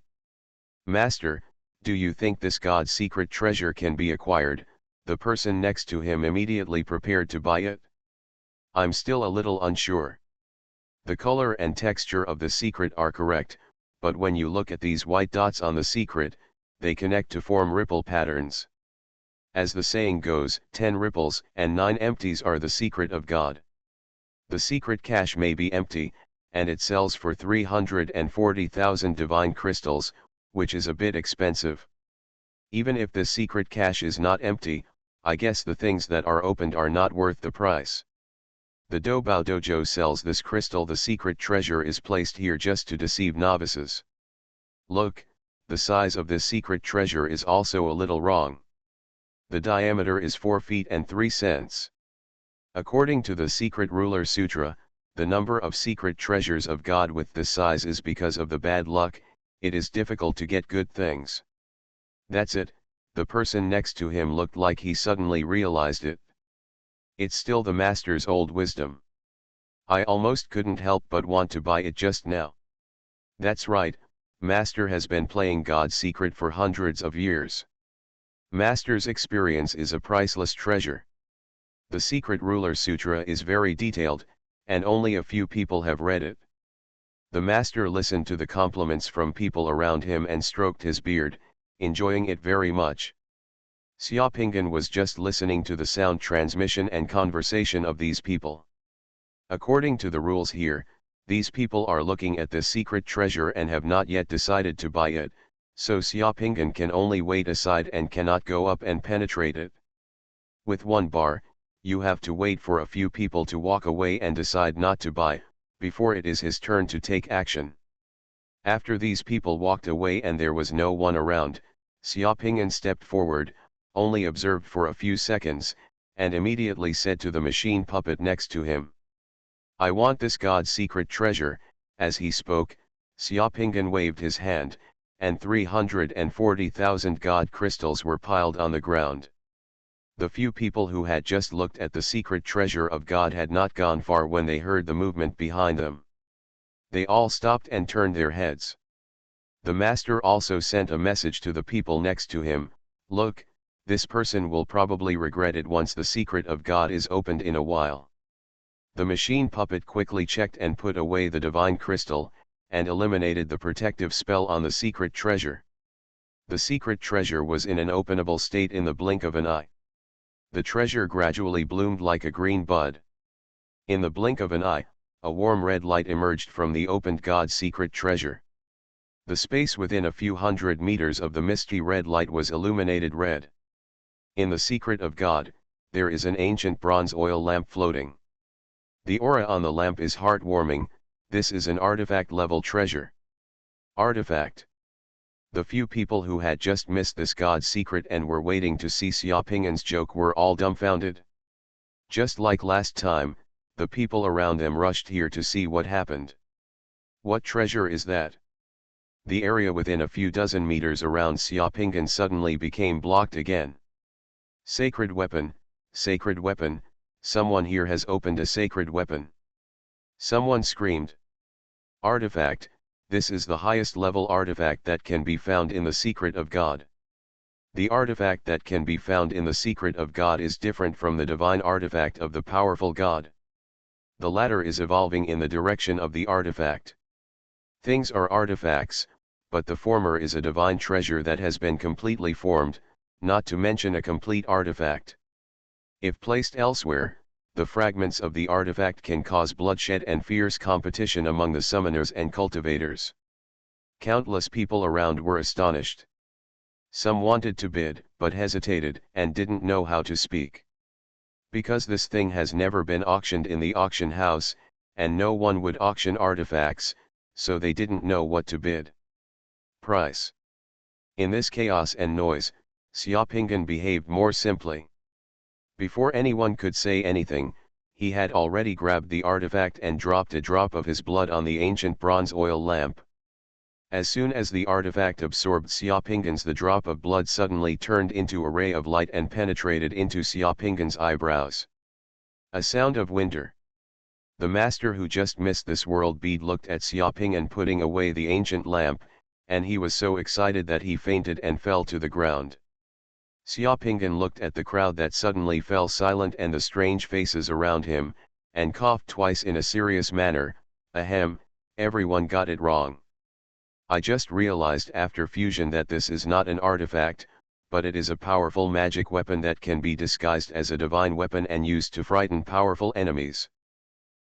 Master, do you think this God's secret treasure can be acquired?" The person next to him immediately prepared to buy it. "I'm still a little unsure. The color and texture of the secret are correct, but when you look at these white dots on the secret, they connect to form ripple patterns. As the saying goes, 10 ripples and 9 empties are the secret of God. The secret cache may be empty, and it sells for 340,000 divine crystals, which is a bit expensive. Even if the secret cache is not empty, I guess the things that are opened are not worth the price. The Dobao Dojo sells this crystal. The secret treasure is placed here just to deceive novices. Look, the size of this secret treasure is also a little wrong. The diameter is 4 feet and 3 cents. According to the Secret Ruler Sutra, the number of secret treasures of God with this size is because of the bad luck. It is difficult to get good things. That's it. The person next to him looked like he suddenly realized it. It's still the master's old wisdom. I almost couldn't help but want to buy it just now. That's right, Master has been playing God's secret for hundreds of years. Master's experience is a priceless treasure. The Secret Ruler Sutra is very detailed, and only a few people have read it. The master listened to the compliments from people around him and stroked his beard, enjoying it very much. Xiaopingan was just listening to the sound transmission and conversation of these people. According to the rules here, these people are looking at this secret treasure and have not yet decided to buy it, so Xiaopingan can only wait aside and cannot go up and penetrate it. With one bar, you have to wait for a few people to walk away and decide not to buy, before it is his turn to take action. After these people walked away and there was no one around, Xiaopingan stepped forward, only observed for a few seconds, and immediately said to the machine puppet next to him, "I want this God's secret treasure." As he spoke, Xiaopingan waved his hand, and 340,000 God crystals were piled on the ground. The few people who had just looked at the secret treasure of God had not gone far when they heard the movement behind them. They all stopped and turned their heads. The master also sent a message to the people next to him, "Look, this person will probably regret it once the secret of God is opened in a while." The machine puppet quickly checked and put away the divine crystal, and eliminated the protective spell on the secret treasure. The secret treasure was in an openable state in the blink of an eye. The treasure gradually bloomed like a green bud. In the blink of an eye, a warm red light emerged from the opened God's secret treasure. The space within a few hundred meters of the misty red light was illuminated red. In the secret of God, there is an ancient bronze oil lamp floating. The aura on the lamp is heartwarming. This is an artifact-level treasure. Artifact. The few people who had just missed this God's secret and were waiting to see Xiaopingan's joke were all dumbfounded. Just like last time, the people around them rushed here to see what happened. What treasure is that? The area within a few dozen meters around Xiaopingan suddenly became blocked again. Sacred weapon, someone here has opened a sacred weapon. Someone screamed. Artifact, this is the highest level artifact that can be found in the secret of God. The artifact that can be found in the secret of God is different from the divine artifact of the powerful God. The latter is evolving in the direction of the artifact. Things are artifacts, but the former is a divine treasure that has been completely formed, not to mention a complete artifact. If placed elsewhere, the fragments of the artifact can cause bloodshed and fierce competition among the summoners and cultivators. Countless people around were astonished. Some wanted to bid, but hesitated and didn't know how to speak. Because this thing has never been auctioned in the auction house, and no one would auction artifacts, so they didn't know what to bid. Price. In this chaos and noise, Xiaopinggan behaved more simply. Before anyone could say anything, he had already grabbed the artifact and dropped a drop of his blood on the ancient bronze oil lamp. As soon as the artifact absorbed Xiaopinggan's, the drop of blood suddenly turned into a ray of light and penetrated into Xiaopinggan's eyebrows. A sound of winter. The master who just missed this world bead looked at Xiaopinggan putting away the ancient lamp, and he was so excited that he fainted and fell to the ground. Xiaopinggan looked at the crowd that suddenly fell silent and the strange faces around him, and coughed twice in a serious manner. Ahem, everyone got it wrong. I just realized after fusion that this is not an artifact, but it is a powerful magic weapon that can be disguised as a divine weapon and used to frighten powerful enemies.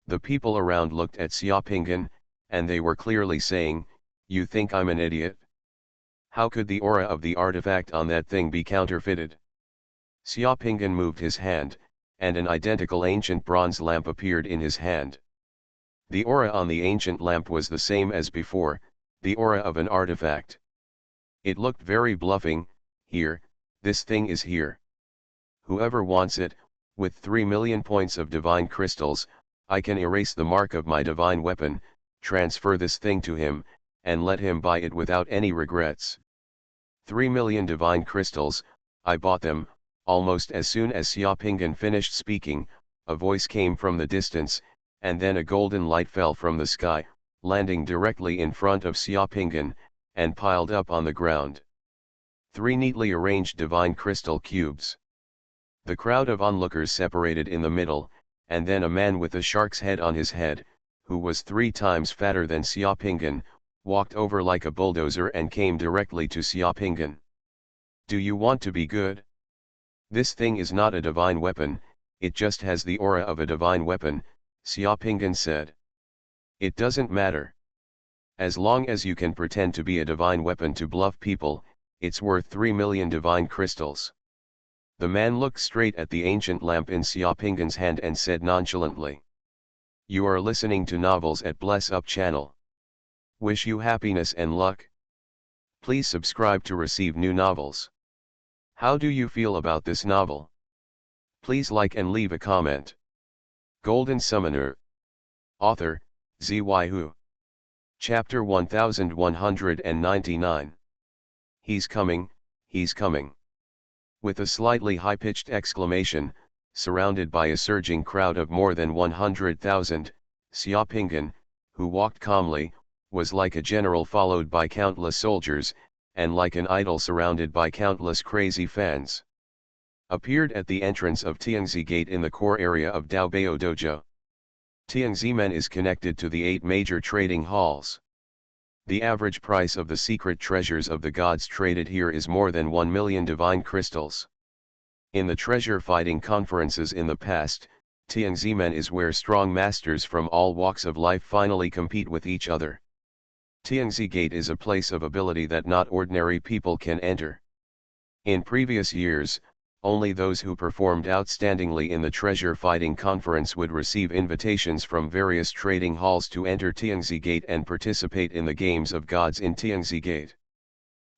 The people around looked at Xiaopinggan, and they were clearly saying, "You think I'm an idiot? How could the aura of the artifact on that thing be counterfeited?" Xiaopinggan moved his hand, and an identical ancient bronze lamp appeared in his hand. The aura on the ancient lamp was the same as before, the aura of an artifact. It looked very bluffing. "Here, this thing is here. Whoever wants it, with 3 million points of divine crystals, I can erase the mark of my divine weapon, transfer this thing to him, and let him buy it without any regrets." 3 million divine crystals, I bought them. Almost as soon as Xiaopinggan finished speaking, a voice came from the distance, and then a golden light fell from the sky, landing directly in front of Xiaopinggan, and piled up on the ground. 3 neatly arranged divine crystal cubes. The crowd of onlookers separated in the middle, and then a man with a shark's head on his head, who was 3 times fatter than Xiaopinggan, walked over like a bulldozer and came directly to Xiaopinggan. "Do you want to be good? This thing is not a divine weapon, it just has the aura of a divine weapon," Xiaopinggan said. "It doesn't matter. As long as you can pretend to be a divine weapon to bluff people, it's worth 3 million divine crystals." The man looked straight at the ancient lamp in Xiaopinggan's hand and said nonchalantly, "You are listening to novels at Bless Up channel. Wish you happiness and luck. Please subscribe to receive new novels. How do you feel about this novel? Please like and leave a comment. Golden Summoner. Author, Xuanhuan. Chapter 1199. He's coming, he's coming. With a slightly high-pitched exclamation, surrounded by a surging crowd of more than 100,000, Xiaopinggan, who walked calmly, was like a general followed by countless soldiers, and like an idol surrounded by countless crazy fans. Appeared at the entrance of Tianzi Gate in the core area of Daobao Dojo. Tianzimen is connected to the 8 major trading halls. The average price of the secret treasures of the gods traded here is more than 1 million divine crystals. In the treasure fighting conferences in the past, Tianzimen is where strong masters from all walks of life finally compete with each other. Tianzi Gate is a place of ability that not ordinary people can enter. In previous years, only those who performed outstandingly in the treasure fighting conference would receive invitations from various trading halls to enter Tianzi Gate and participate in the games of gods in Tianzi Gate.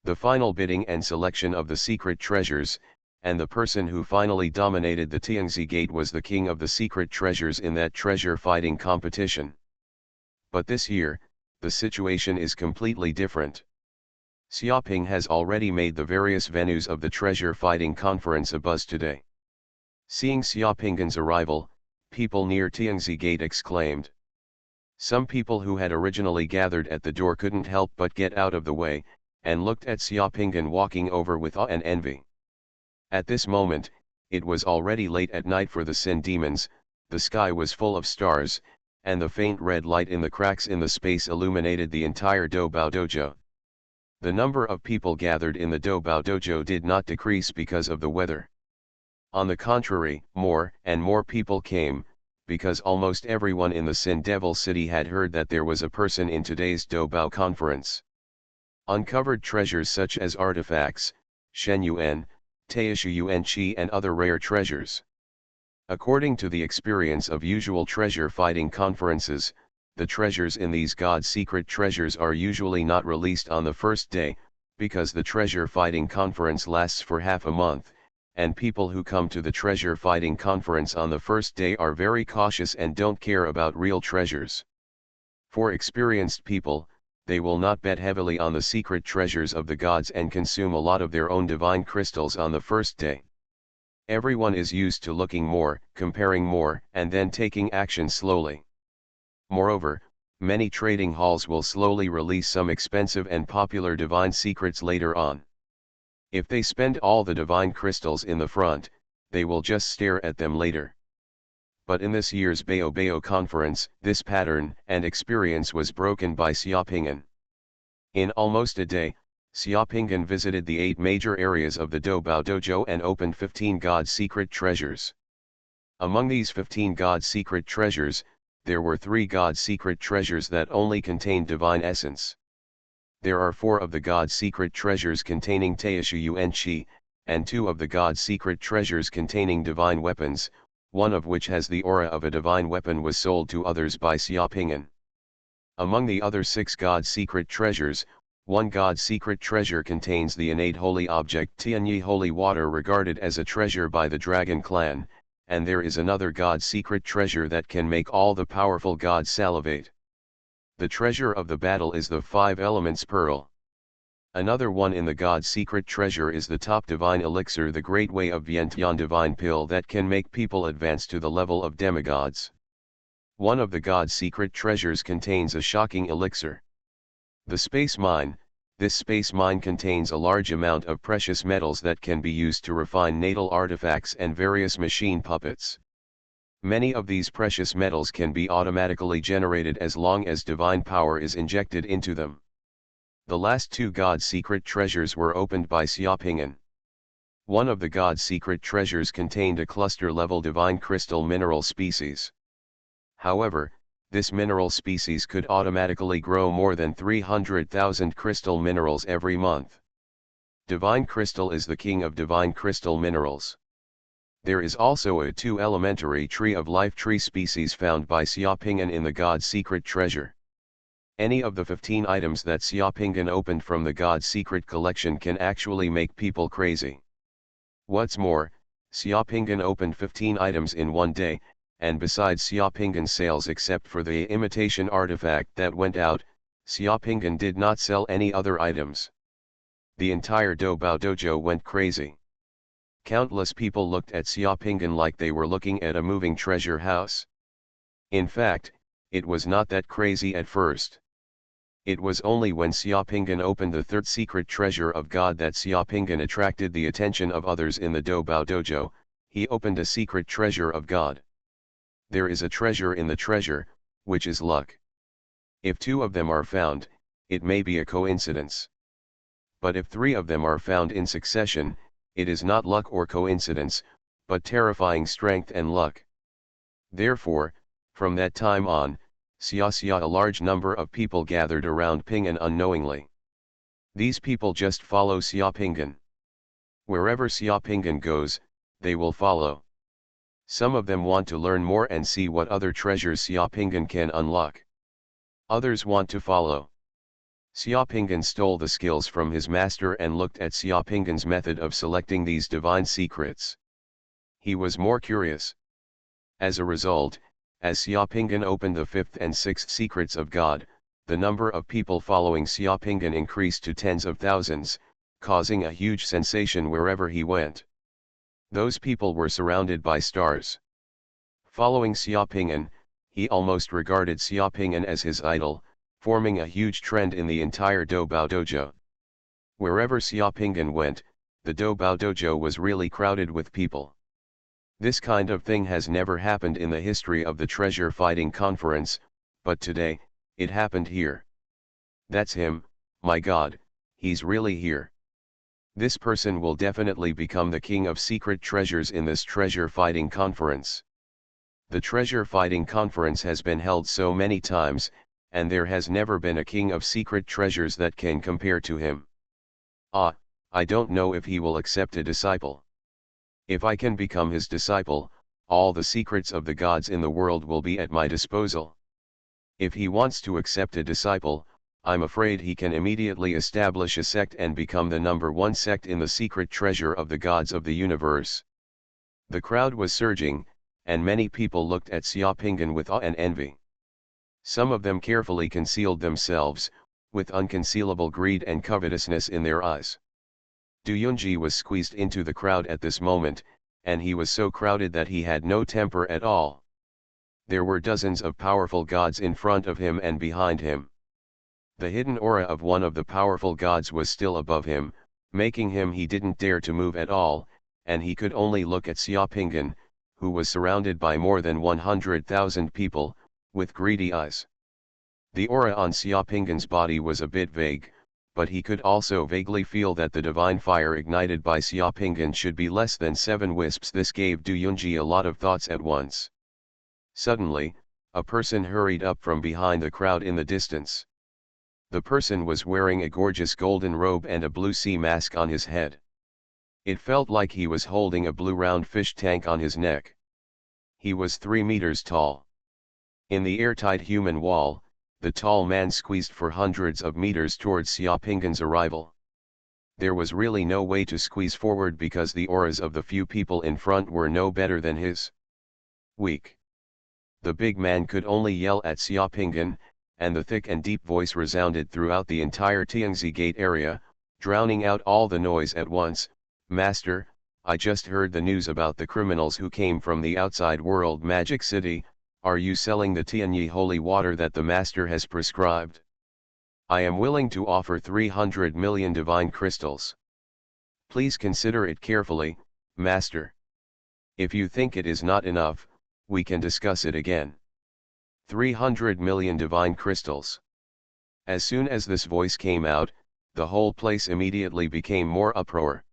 The final bidding and selection of the secret treasures, and the person who finally dominated the Tianzi Gate was the king of the secret treasures in that treasure fighting competition. But this year, the situation is completely different. Xiaoping has already made the various venues of the treasure fighting conference abuzz today. Seeing Xiaopinggan's arrival, people near Tianzi Gate exclaimed. Some people who had originally gathered at the door couldn't help but get out of the way, and looked at Xiaopinggan walking over with awe and envy. At this moment, it was already late at night for the Sin demons, the sky was full of stars, and the faint red light in the cracks in the space illuminated the entire Doubao Dojo. The number of people gathered in the Doubao Dojo did not decrease because of the weather. On the contrary, more and more people came, because almost everyone in the Sin Devil City had heard that there was a person in today's Doubao conference. Uncovered treasures such as artifacts, Xuanhuan, Taishu and other rare treasures. According to the experience of usual treasure fighting conferences, the treasures in these God's secret treasures are usually not released on the first day, because the treasure fighting conference lasts for half a month, and people who come to the treasure fighting conference on the first day are very cautious and don't care about real treasures. For experienced people, they will not bet heavily on the secret treasures of the gods and consume a lot of their own divine crystals on the first day. Everyone is used to looking more, comparing more, and then taking action slowly. Moreover, many trading halls will slowly release some expensive and popular divine secrets later on. If they spend all the divine crystals in the front, they will just stare at them later. But in this year's Baobao conference, this pattern and experience was broken by Xiaoping'an. In almost a day, Xiaoping'an visited the 8 major areas of the Doubao Dojo and opened 15 God secret treasures. Among these 15 God secret treasures, there were 3 God secret treasures that only contained divine essence. There are 4 of the God secret treasures containing Teishu Yuan Qi, and 2 of the God secret treasures containing divine weapons, one of which has the aura of a divine weapon was sold to others by Xiaoping'an. Among the other 6 God secret treasures, one God secret treasure contains the innate holy object Tianyi holy water regarded as a treasure by the Dragon clan, and there is another God secret treasure that can make all the powerful gods salivate. The treasure of the battle is the 5 elements pearl. Another one in the God secret treasure is the top divine elixir, the great way of Vientian divine pill that can make people advance to the level of demigods. One of the God secret treasures contains a shocking elixir. The space mine. This space mine contains a large amount of precious metals that can be used to refine natal artifacts and various machine puppets. Many of these precious metals can be automatically generated as long as divine power is injected into them. The last 2 God secret treasures were opened by Xiaoping'an. One of the God secret treasures contained a cluster-level divine crystal mineral species. However, this mineral species could automatically grow more than 300,000 crystal minerals every month. Divine crystal is the king of divine crystal minerals. There is also a 2 elementary tree of life tree species found by Xiaoping'an in the God secret treasure. Any of the 15 items that Xiaoping'an opened from the God secret collection can actually make people crazy. What's more, Xiaoping'an opened 15 items in one day, and besides Xiaoping'an's sales except for the imitation artifact that went out, Xiaoping'an did not sell any other items. The entire Doubao Dojo went crazy. Countless people looked at Xiaoping'an like they were looking at a moving treasure house. In fact, it was not that crazy at first. It was only when Xiaoping'an opened the 3rd secret treasure of God that Xiaoping'an attracted the attention of others in the Doubao Dojo. He opened a secret treasure of God. There is a treasure in the treasure, which is luck. If 2 of them are found, it may be a coincidence. But if 3 of them are found in succession, it is not luck or coincidence, but terrifying strength and luck. Therefore, from that time on, a large number of people gathered around Ping'an unknowingly. These people just follow Xiaoping'an. Wherever Xiaoping'an goes, they will follow. Some of them want to learn more and see what other treasures Xiaoping'an can unlock. Others want to follow. Xiaoping'an stole the skills from his master and looked at Xiaoping'an's method of selecting these divine secrets. He was more curious. As a result, as Xiaoping'an opened the 5th and 6th secrets of God, the number of people following Xiaoping'an increased to tens of thousands, causing a huge sensation wherever he went. Those people were surrounded by stars. Following Xiaoping'an, he almost regarded Xiaoping'an as his idol, forming a huge trend in the entire Doubao Dojo. Wherever Xiaoping'an went, the Doubao Dojo was really crowded with people. This kind of thing has never happened in the history of the treasure fighting conference, but today, it happened here. That's him, my God, he's really here. This person will definitely become the king of secret treasures in this treasure fighting conference. The treasure fighting conference has been held so many times, and there has never been a king of secret treasures that can compare to him. I don't know if he will accept a disciple. If I can become his disciple, all the secrets of the gods in the world will be at my disposal. If he wants to accept a disciple, I'm afraid he can immediately establish a sect and become the #1 sect in the secret treasure of the gods of the universe. The crowd was surging, and many people looked at Xiaopingyan with awe and envy. Some of them carefully concealed themselves, with unconcealable greed and covetousness in their eyes. Du Yunji was squeezed into the crowd at this moment, and he was so crowded that he had no temper at all. There were dozens of powerful gods in front of him and behind him. The hidden aura of one of the powerful gods was still above him, making him he didn't dare to move at all, and he could only look at Xiaopingyan, who was surrounded by more than 100,000 people, with greedy eyes. The aura on Xiaopingyan's body was a bit vague, but he could also vaguely feel that the divine fire ignited by Xiaopingyan should be less than 7 wisps. This gave Du Yunji a lot of thoughts at once. Suddenly, a person hurried up from behind the crowd in the distance. The person was wearing a gorgeous golden robe and a blue sea mask on his head. It felt like he was holding a blue round fish tank on his neck. He was 3 meters tall. In the airtight human wall, the tall man squeezed for hundreds of meters towards Xiaopingyan's arrival. There was really no way to squeeze forward because the auras of the few people in front were no better than his. Weak. The big man could only yell at Xiaopingyan, and the thick and deep voice resounded throughout the entire Tianzi Gate area, drowning out all the noise at once. Master, I just heard the news about the criminals who came from the outside world Magic City. Are you selling the Tianyi holy water that the master has prescribed? I am willing to offer 300 million divine crystals. Please consider it carefully, master. If you think it is not enough, we can discuss it again. 300 million divine crystals. As soon as this voice came out, the whole place immediately became more uproar.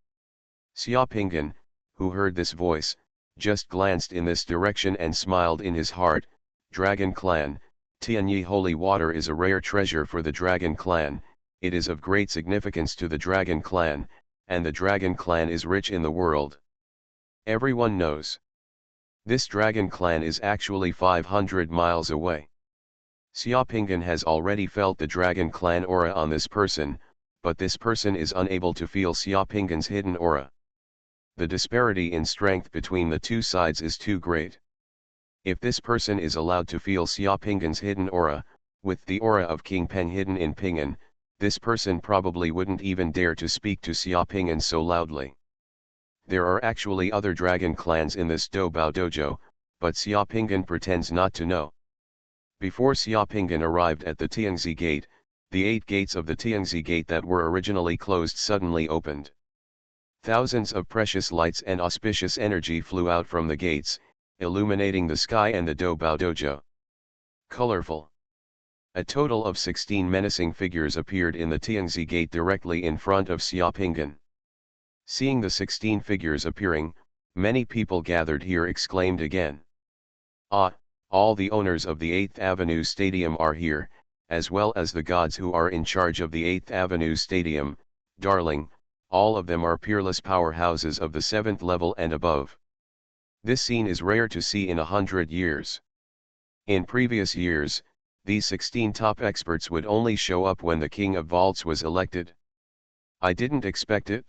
Xiaopingyan, who heard this voice, just glanced in this direction and smiled in his heart. Dragon Clan, Tianyi holy water is a rare treasure for the Dragon Clan. It is of great significance to the Dragon Clan, and the Dragon Clan is rich in the world. Everyone knows. This Dragon Clan is actually 500 miles away. Xiaopingyan has already felt the Dragon Clan aura on this person, but this person is unable to feel Xiaopingyan's hidden aura. The disparity in strength between the two sides is too great. If this person is allowed to feel Xiaopingyan's hidden aura, with the aura of King Peng hidden in Pingyan, this person probably wouldn't even dare to speak to Xiaopingyan so loudly. There are actually other dragon clans in this Doubao dojo, but Xiaopingyan pretends not to know. Before Xiaopingyan arrived at the Tianzi Gate, the 8 gates of the Tianzi Gate that were originally closed suddenly opened. Thousands of precious lights and auspicious energy flew out from the gates, illuminating the sky and the Doubao dojo. Colorful. A total of 16 menacing figures appeared in the Tianzi Gate directly in front of Xiaopingyan. Seeing the 16 figures appearing, many people gathered here exclaimed again. Ah, all the owners of the 8th Avenue Stadium are here, as well as the gods who are in charge of the 8th Avenue Stadium. Darling, all of them are peerless powerhouses of the 7th level and above. This scene is rare to see in 100 years. In previous years, these 16 top experts would only show up when the King of Vaults was elected. I didn't expect it.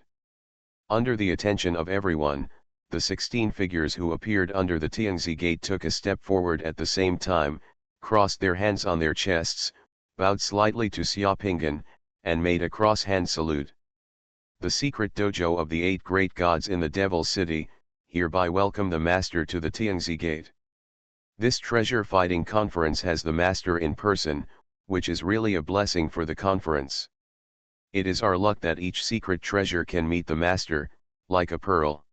Under the attention of everyone, the 16 figures who appeared under the Tianzi Gate took a step forward at the same time, crossed their hands on their chests, bowed slightly to Xiaopingyan, and made a cross-hand salute. The secret dojo of the 8 great gods in the Devil City, hereby welcome the Master to the Tianzi Gate. This treasure-fighting conference has the Master in person, which is really a blessing for the conference. It is our luck that each secret treasure can meet the Master, like a pearl.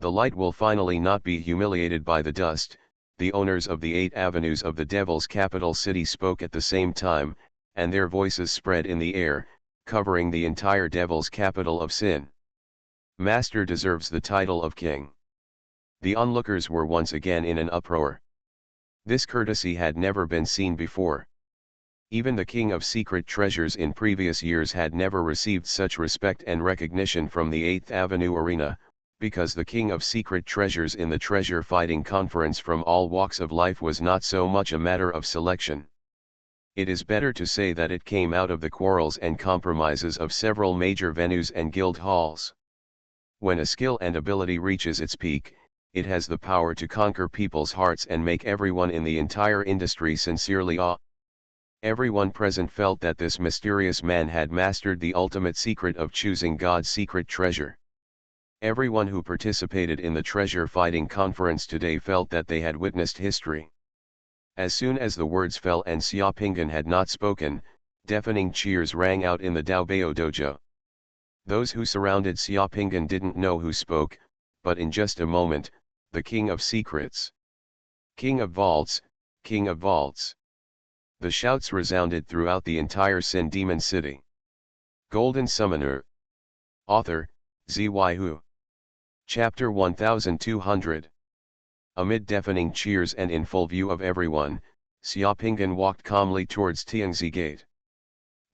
The light will finally not be humiliated by the dust. The owners of the 8 avenues of the Devil's capital city spoke at the same time, and their voices spread in the air, covering the entire Devil's capital of sin. Master deserves the title of king. The onlookers were once again in an uproar. This courtesy had never been seen before. Even the king of secret treasures in previous years had never received such respect and recognition from the 8th Avenue arena, because the king of secret treasures in the treasure fighting conference from all walks of life was not so much a matter of selection. It is better to say that it came out of the quarrels and compromises of several major venues and guild halls. When a skill and ability reaches its peak, it has the power to conquer people's hearts and make everyone in the entire industry sincerely awe. Everyone present felt that this mysterious man had mastered the ultimate secret of choosing God's secret treasure. Everyone who participated in the treasure fighting conference today felt that they had witnessed history. As soon as the words fell and Xiaopingan had not spoken, deafening cheers rang out in the Daobao dojo. Those who surrounded Xiaopingan didn't know who spoke, but in just a moment, the King of Secrets. King of Vaults, King of Vaults. The shouts resounded throughout the entire Sin Demon City. Golden Summoner. Author, ZY Hu. Chapter 1200. Amid deafening cheers and in full view of everyone, Xiaopingan walked calmly towards Tianzi Gate.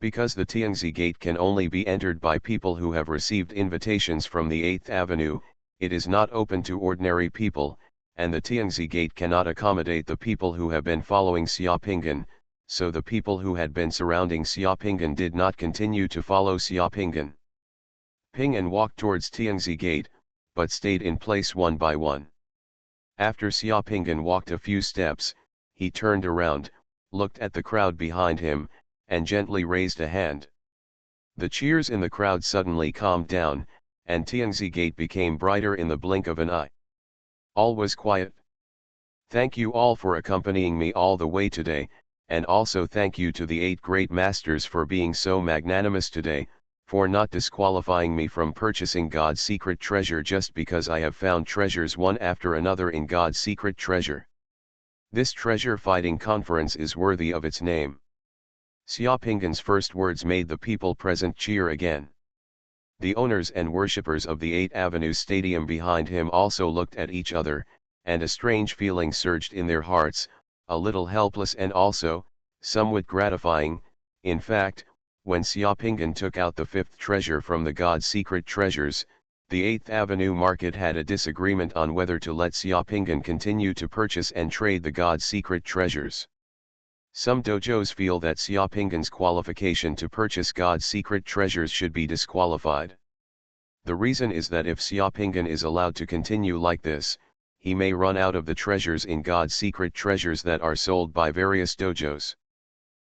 Because the Tianzi Gate can only be entered by people who have received invitations from the 8th Avenue, it is not open to ordinary people, and the Tianzi Gate cannot accommodate the people who have been following Xiaopingan, so the people who had been surrounding Xiaopingan did not continue to follow Xiaopingan. Ping An walked towards Tianzi Gate, but stayed in place one by one. After Xiaopingan walked a few steps, he turned around, looked at the crowd behind him, and gently raised a hand. The cheers in the crowd suddenly calmed down, and Tianzi Gate became brighter in the blink of an eye. All was quiet. Thank you all for accompanying me all the way today, and also thank you to the 8 great masters for being so magnanimous today, for not disqualifying me from purchasing God's secret treasure just because I have found treasures one after another in God's secret treasure. This treasure fighting conference is worthy of its name. Xiaopingan's first words made the people present cheer again. The owners and worshippers of the 8th Avenue Stadium behind him also looked at each other, and a strange feeling surged in their hearts, a little helpless and also, somewhat gratifying. In fact, when Xiaopingan took out the 5th treasure from the God's secret treasures, the 8th Avenue market had a disagreement on whether to let Xiaopingan continue to purchase and trade the God's secret treasures. Some dojos feel that Xiaopingan's qualification to purchase God's secret treasures should be disqualified. The reason is that if Xiaopingan is allowed to continue like this, he may run out of the treasures in God's secret treasures that are sold by various dojos.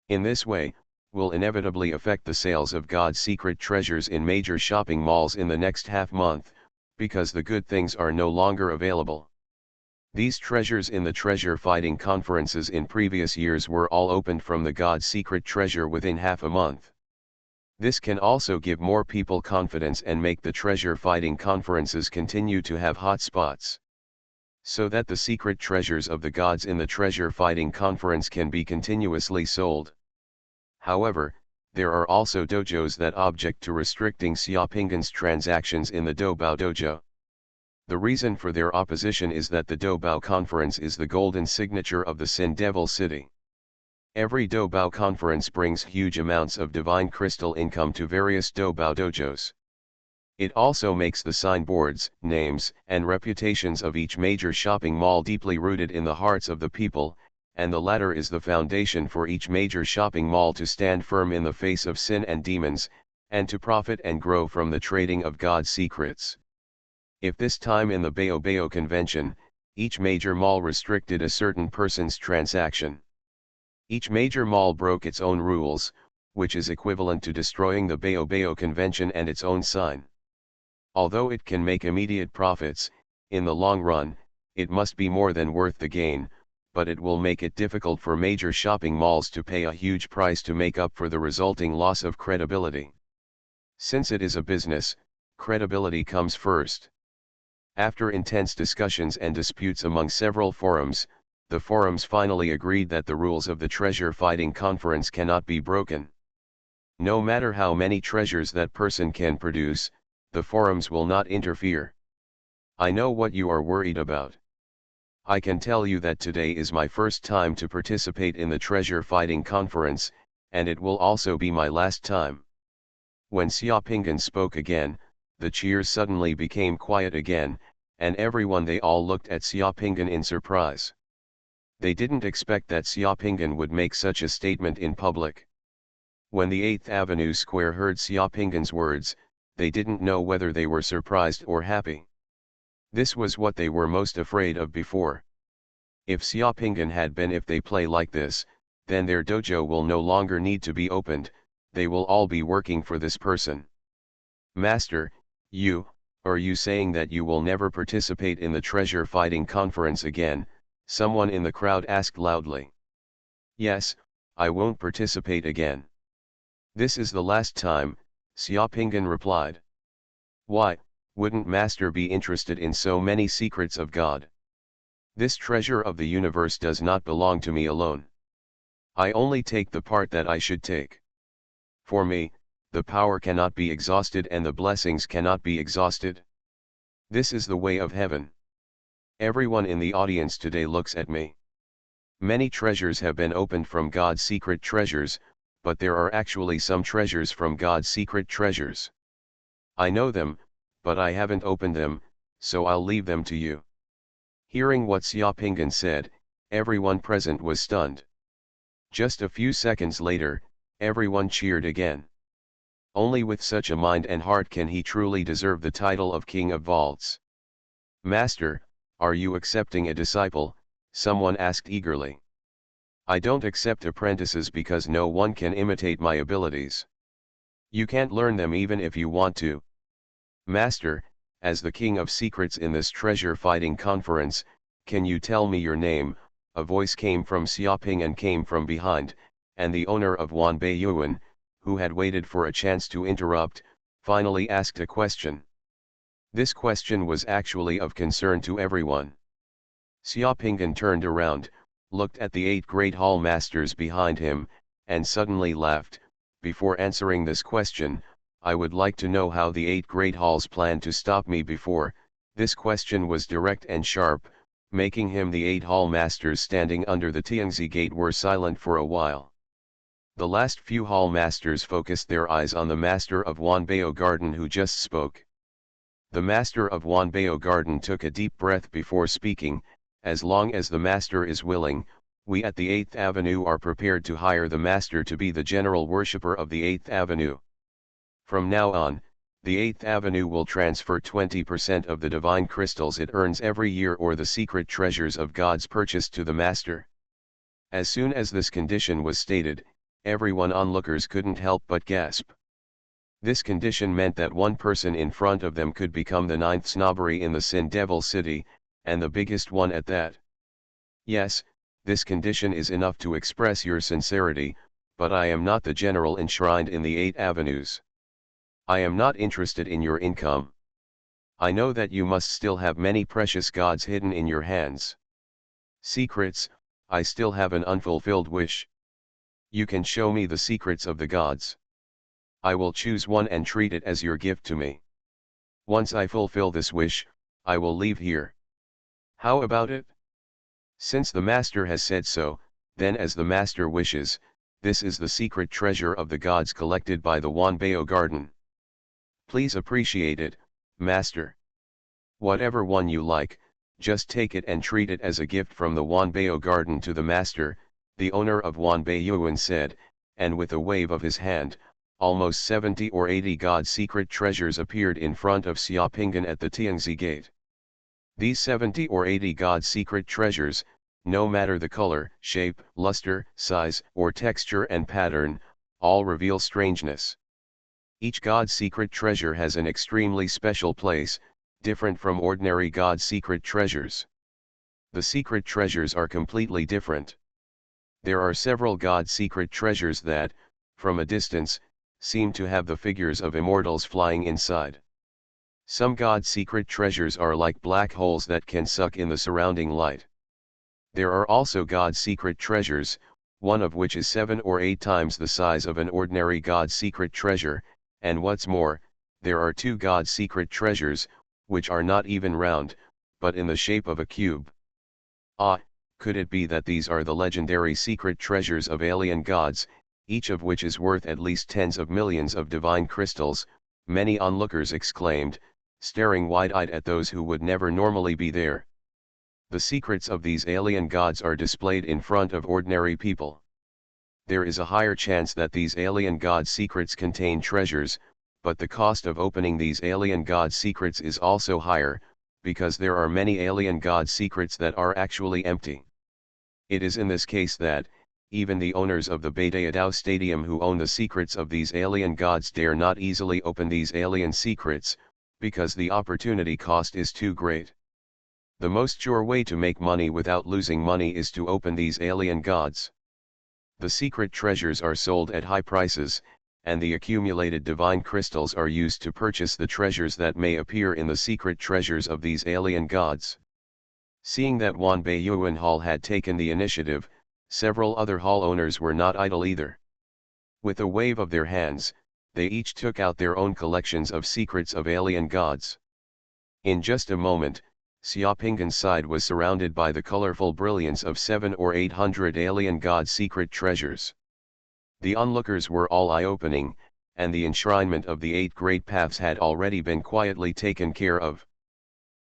In this way, will inevitably affect the sales of God's secret treasures in major shopping malls in the next half month, because the good things are no longer available. These treasures in the treasure fighting conferences in previous years were all opened from the God's secret treasure within half a month. This can also give more people confidence and make the treasure fighting conferences continue to have hot spots. So that the secret treasures of the gods in the treasure fighting conference can be continuously sold. However, there are also dojos that object to restricting Xiaopingan's transactions in the Dobao dojo. The reason for their opposition is that the Dobao conference is the golden signature of the Sin Devil City. Every Dobao conference brings huge amounts of divine crystal income to various Dobao dojos. It also makes the signboards, names, and reputations of each major shopping mall deeply rooted in the hearts of the people, and the latter is the foundation for each major shopping mall to stand firm in the face of sin and demons, and to profit and grow from the trading of God's secrets. If this time in the Bao convention, each major mall restricted a certain person's transaction. Each major mall broke its own rules, which is equivalent to destroying the Bao convention and its own sign. Although it can make immediate profits, in the long run, it must be more than worth the gain, but it will make it difficult for major shopping malls to pay a huge price to make up for the resulting loss of credibility. Since it is a business, credibility comes first. After intense discussions and disputes among several forums, the forums finally agreed that the rules of the treasure fighting conference cannot be broken. No matter how many treasures that person can produce, the forums will not interfere. I know what you are worried about. I can tell you that today is my first time to participate in the treasure fighting conference, and it will also be my last time. When Xiaopingan spoke again, the cheers suddenly became quiet again, and everyone they all looked at Xiaopingan in surprise. They didn't expect that Xiaopingan would make such a statement in public. When the 8th Avenue Square heard Xiaopingan's words, they didn't know whether they were surprised or happy. This was what they were most afraid of before. If Xiaopingan had been if they play like this, then their dojo will no longer need to be opened, they will all be working for this person. Master, are you saying that you will never participate in the treasure fighting conference again? Someone in the crowd asked loudly. Yes, I won't participate again. This is the last time, Xiaopingan replied. Why, wouldn't Master be interested in so many secrets of God? This treasure of the universe does not belong to me alone. I only take the part that I should take. For me, the power cannot be exhausted and the blessings cannot be exhausted. This is the way of heaven. Everyone in the audience today looks at me. Many treasures have been opened from God's secret treasures, but there are actually some treasures from God's secret treasures. I know them, but I haven't opened them, so I'll leave them to you. Hearing what Xiaopingan said, everyone present was stunned. Just a few seconds later, everyone cheered again. Only with such a mind and heart can he truly deserve the title of King of Vaults. Master, are you accepting a disciple? Someone asked eagerly. I don't accept apprentices because no one can imitate my abilities. You can't learn them even if you want to. Master, as the King of Secrets in this treasure fighting conference, can you tell me your name? A voice came from Xiaoping and came from behind, and the owner of Wanbaiyuan, who had waited for a chance to interrupt, finally asked a question. This question was actually of concern to everyone. Xiaopingan turned around, looked at the 8 great hall masters behind him, and suddenly laughed. Before answering this question, I would like to know how the 8 great halls plan to stop me before. This question was direct and sharp, making him the 8 hall masters standing under the Tianzi gate were silent for a while. The last few hall masters focused their eyes on the master of Wanbao Garden who just spoke. The master of Wanbao Garden took a deep breath before speaking. As long as the master is willing, we at the 8th Avenue are prepared to hire the master to be the general worshipper of the 8th Avenue. From now on, the 8th Avenue will transfer 20% of the divine crystals it earns every year or the secret treasures of God's purchase to the master. As soon as this condition was stated, everyone onlookers couldn't help but gasp. This condition meant that one person in front of them could become the 9th snobbery in the Sin Devil City, and the biggest one at that. Yes, this condition is enough to express your sincerity, but I am not the general enshrined in the 8 avenues. I am not interested in your income. I know that you must still have many precious gods hidden in your hands. Secrets, I still have an unfulfilled wish. You can show me the secrets of the gods. I will choose one and treat it as your gift to me. Once I fulfill this wish, I will leave here. How about it? Since the master has said so, then as the master wishes, this is the secret treasure of the gods collected by the Wanbao Garden. Please appreciate it, master. Whatever one you like, just take it and treat it as a gift from the Wanbao Garden to the master, the owner of Wanbaiyuan said, and with a wave of his hand, almost 70 or 80 god secret treasures appeared in front of Xiaopingan at the Tianzi gate. These 70 or 80 god secret treasures, no matter the color, shape, luster, size, or texture and pattern, all reveal strangeness. Each god secret treasure has an extremely special place, different from ordinary god secret treasures. The secret treasures are completely different. There are several god secret treasures that, from a distance, seem to have the figures of immortals flying inside. Some god secret treasures are like black holes that can suck in the surrounding light. There are also god secret treasures, one of which is 7 or 8 times the size of an ordinary god secret treasure, and what's more, there are 2 god secret treasures, which are not even round, but in the shape of a cube. Ah, could it be that these are the legendary secret treasures of alien gods, each of which is worth at least tens of millions of divine crystals? Many onlookers exclaimed, staring wide-eyed at those who would never normally be there. The secrets of these alien gods are displayed in front of ordinary people. There is a higher chance that these alien god secrets contain treasures, but the cost of opening these alien god secrets is also higher, because there are many alien god secrets that are actually empty. It is in this case that, even the owners of the Beidou Stadium who own the secrets of these alien gods dare not easily open these alien secrets, because the opportunity cost is too great. The most sure way to make money without losing money is to open these alien gods. The secret treasures are sold at high prices, and the accumulated divine crystals are used to purchase the treasures that may appear in the secret treasures of these alien gods. Seeing that Xuanhuan Hall had taken the initiative, several other hall owners were not idle either. With a wave of their hands, they each took out their own collections of secrets of alien gods. In just a moment, Xiaopinggan's side was surrounded by the colorful brilliance of 700 or 800 alien god secret treasures. The onlookers were all eye-opening, and the enshrinement of the 8 great paths had already been quietly taken care of.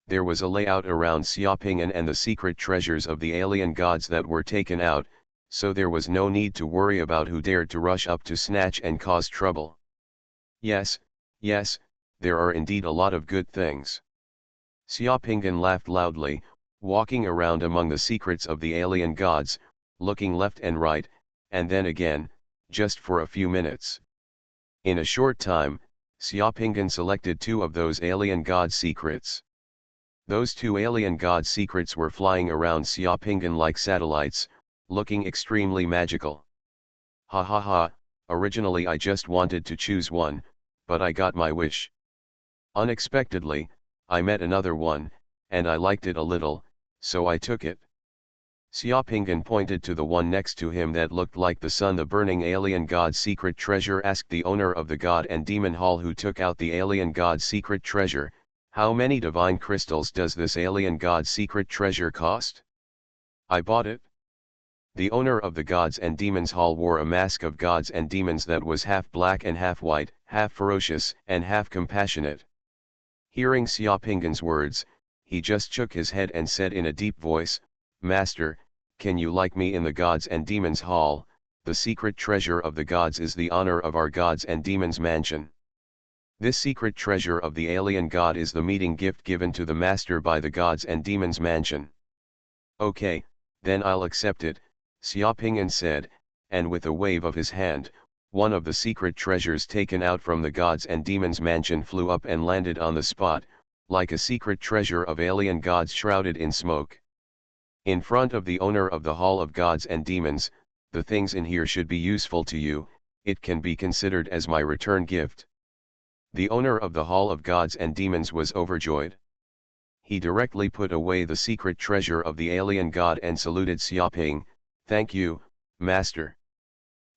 There was a layout around Xiaopinggan and the secret treasures of the alien gods that were taken out, so there was no need to worry about who dared to rush up to snatch and cause trouble. Yes, there are indeed a lot of good things. Xiaopinggan laughed loudly, walking around among the secrets of the alien gods, looking left and right, and then again, just for a few minutes. In a short time, Xiaopinggan selected 2 of those alien god secrets. Those 2 alien god secrets were flying around Xiaopinggan like satellites, looking extremely magical. Ha ha ha, originally I just wanted to choose one, but I got my wish. Unexpectedly, I met another one, and I liked it a little, so I took it. Xiaopinggan pointed to the one next to him that looked like the sun. The burning alien god secret treasure asked the owner of the god and demon hall who took out the alien god secret treasure, "How many divine crystals does this alien god secret treasure cost?" "I bought it." The owner of the gods and demons hall wore a mask of gods and demons that was half black and half white, half ferocious and half compassionate. Hearing Xiaopinggan's words, he just shook his head and said in a deep voice, "Master, can you like me in the gods and demons hall? The secret treasure of the gods is the honor of our gods and demons mansion. This secret treasure of the alien god is the meeting gift given to the master by the gods and demons mansion." "Okay, then I'll accept it," Xiaopinggan said, and with a wave of his hand, one of the secret treasures taken out from the gods and demons mansion flew up and landed on the spot, like a secret treasure of alien gods shrouded in smoke. "In front of the owner of the hall of gods and demons, the things in here should be useful to you, it can be considered as my return gift." The owner of the hall of gods and demons was overjoyed. He directly put away the secret treasure of the alien god and saluted Xiaoping, "Thank you, master."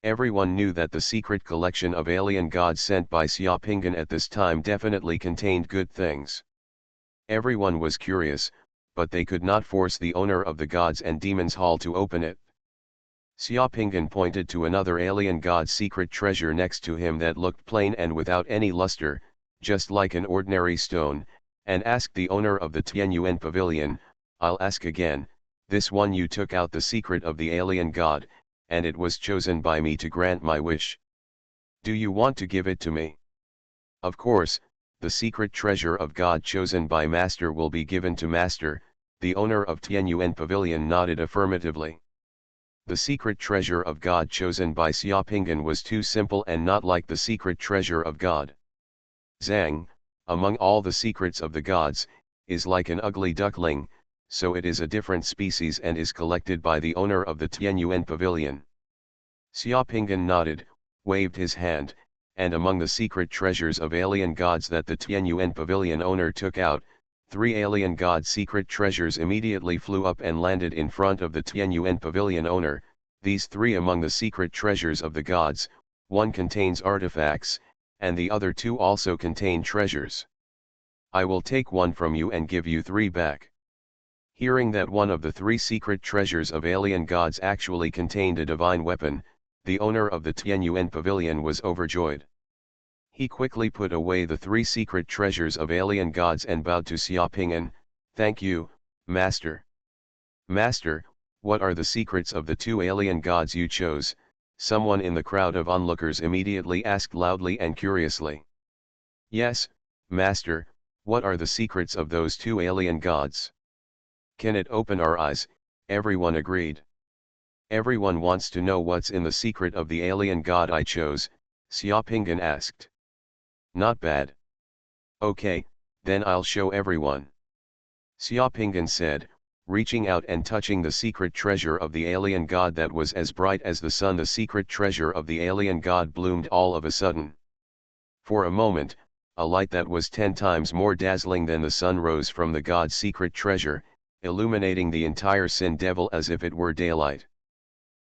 Everyone knew that the secret collection of alien gods sent by Xiaopinggan at this time definitely contained good things. Everyone was curious, but they could not force the owner of the gods and demons hall to open it. Xiaopinggan pointed to another alien god secret treasure next to him that looked plain and without any luster, just like an ordinary stone, and asked the owner of the Tianyuan pavilion, "I'll ask again, this one you took out the secret of the alien god, and it was chosen by me to grant my wish. Do you want to give it to me?" "Of course, the secret treasure of God chosen by Master will be given to Master." The owner of Tianyuan pavilion nodded affirmatively. The secret treasure of God chosen by Xiaopinggan was too simple and not like the secret treasure of God. Zhang, among all the secrets of the gods, is like an ugly duckling, so it is a different species and is collected by the owner of the Tianyuan pavilion. Xiaopinggan nodded, waved his hand, and among the secret treasures of alien gods that the Tianyuan pavilion owner took out, 3 alien god secret treasures immediately flew up and landed in front of the Tianyuan pavilion owner. These 3 among the secret treasures of the gods, one contains artifacts, and the other 2 also contain treasures. "I will take one from you and give you 3 back." Hearing that one of the 3 secret treasures of alien gods actually contained a divine weapon, the owner of the Tianyuan pavilion was overjoyed. He quickly put away the 3 secret treasures of alien gods and bowed to Xiaopinggan, "Thank you, Master." "Master, what are the secrets of the two alien gods you chose?" someone in the crowd of onlookers immediately asked loudly and curiously. "Yes, Master, what are the secrets of those two alien gods? Can it open our eyes?" everyone agreed. "Everyone wants to know what's in the secret of the alien god I chose," Xiaopingan asked. "Not bad. Okay, then I'll show everyone," Xiaopingan said, reaching out and touching the secret treasure of the alien god that was as bright as the sun. The secret treasure of the alien god bloomed all of a sudden. For a moment, a light that was 10 times more dazzling than the sun rose from the god's secret treasure, illuminating the entire Sin Devil as if it were daylight.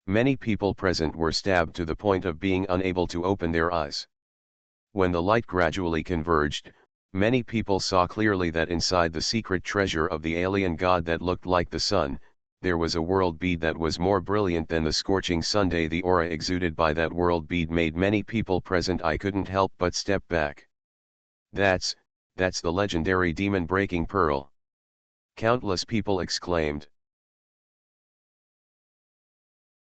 Many people present were stabbed to the point of being unable to open their eyes. When the light gradually converged, many people saw clearly that inside the secret treasure of the alien god that looked like the sun, there was a world bead that was more brilliant than the scorching Sunday. The aura exuded by that world bead made many people present. I couldn't help but step back. That's the legendary demon-breaking pearl," countless people exclaimed.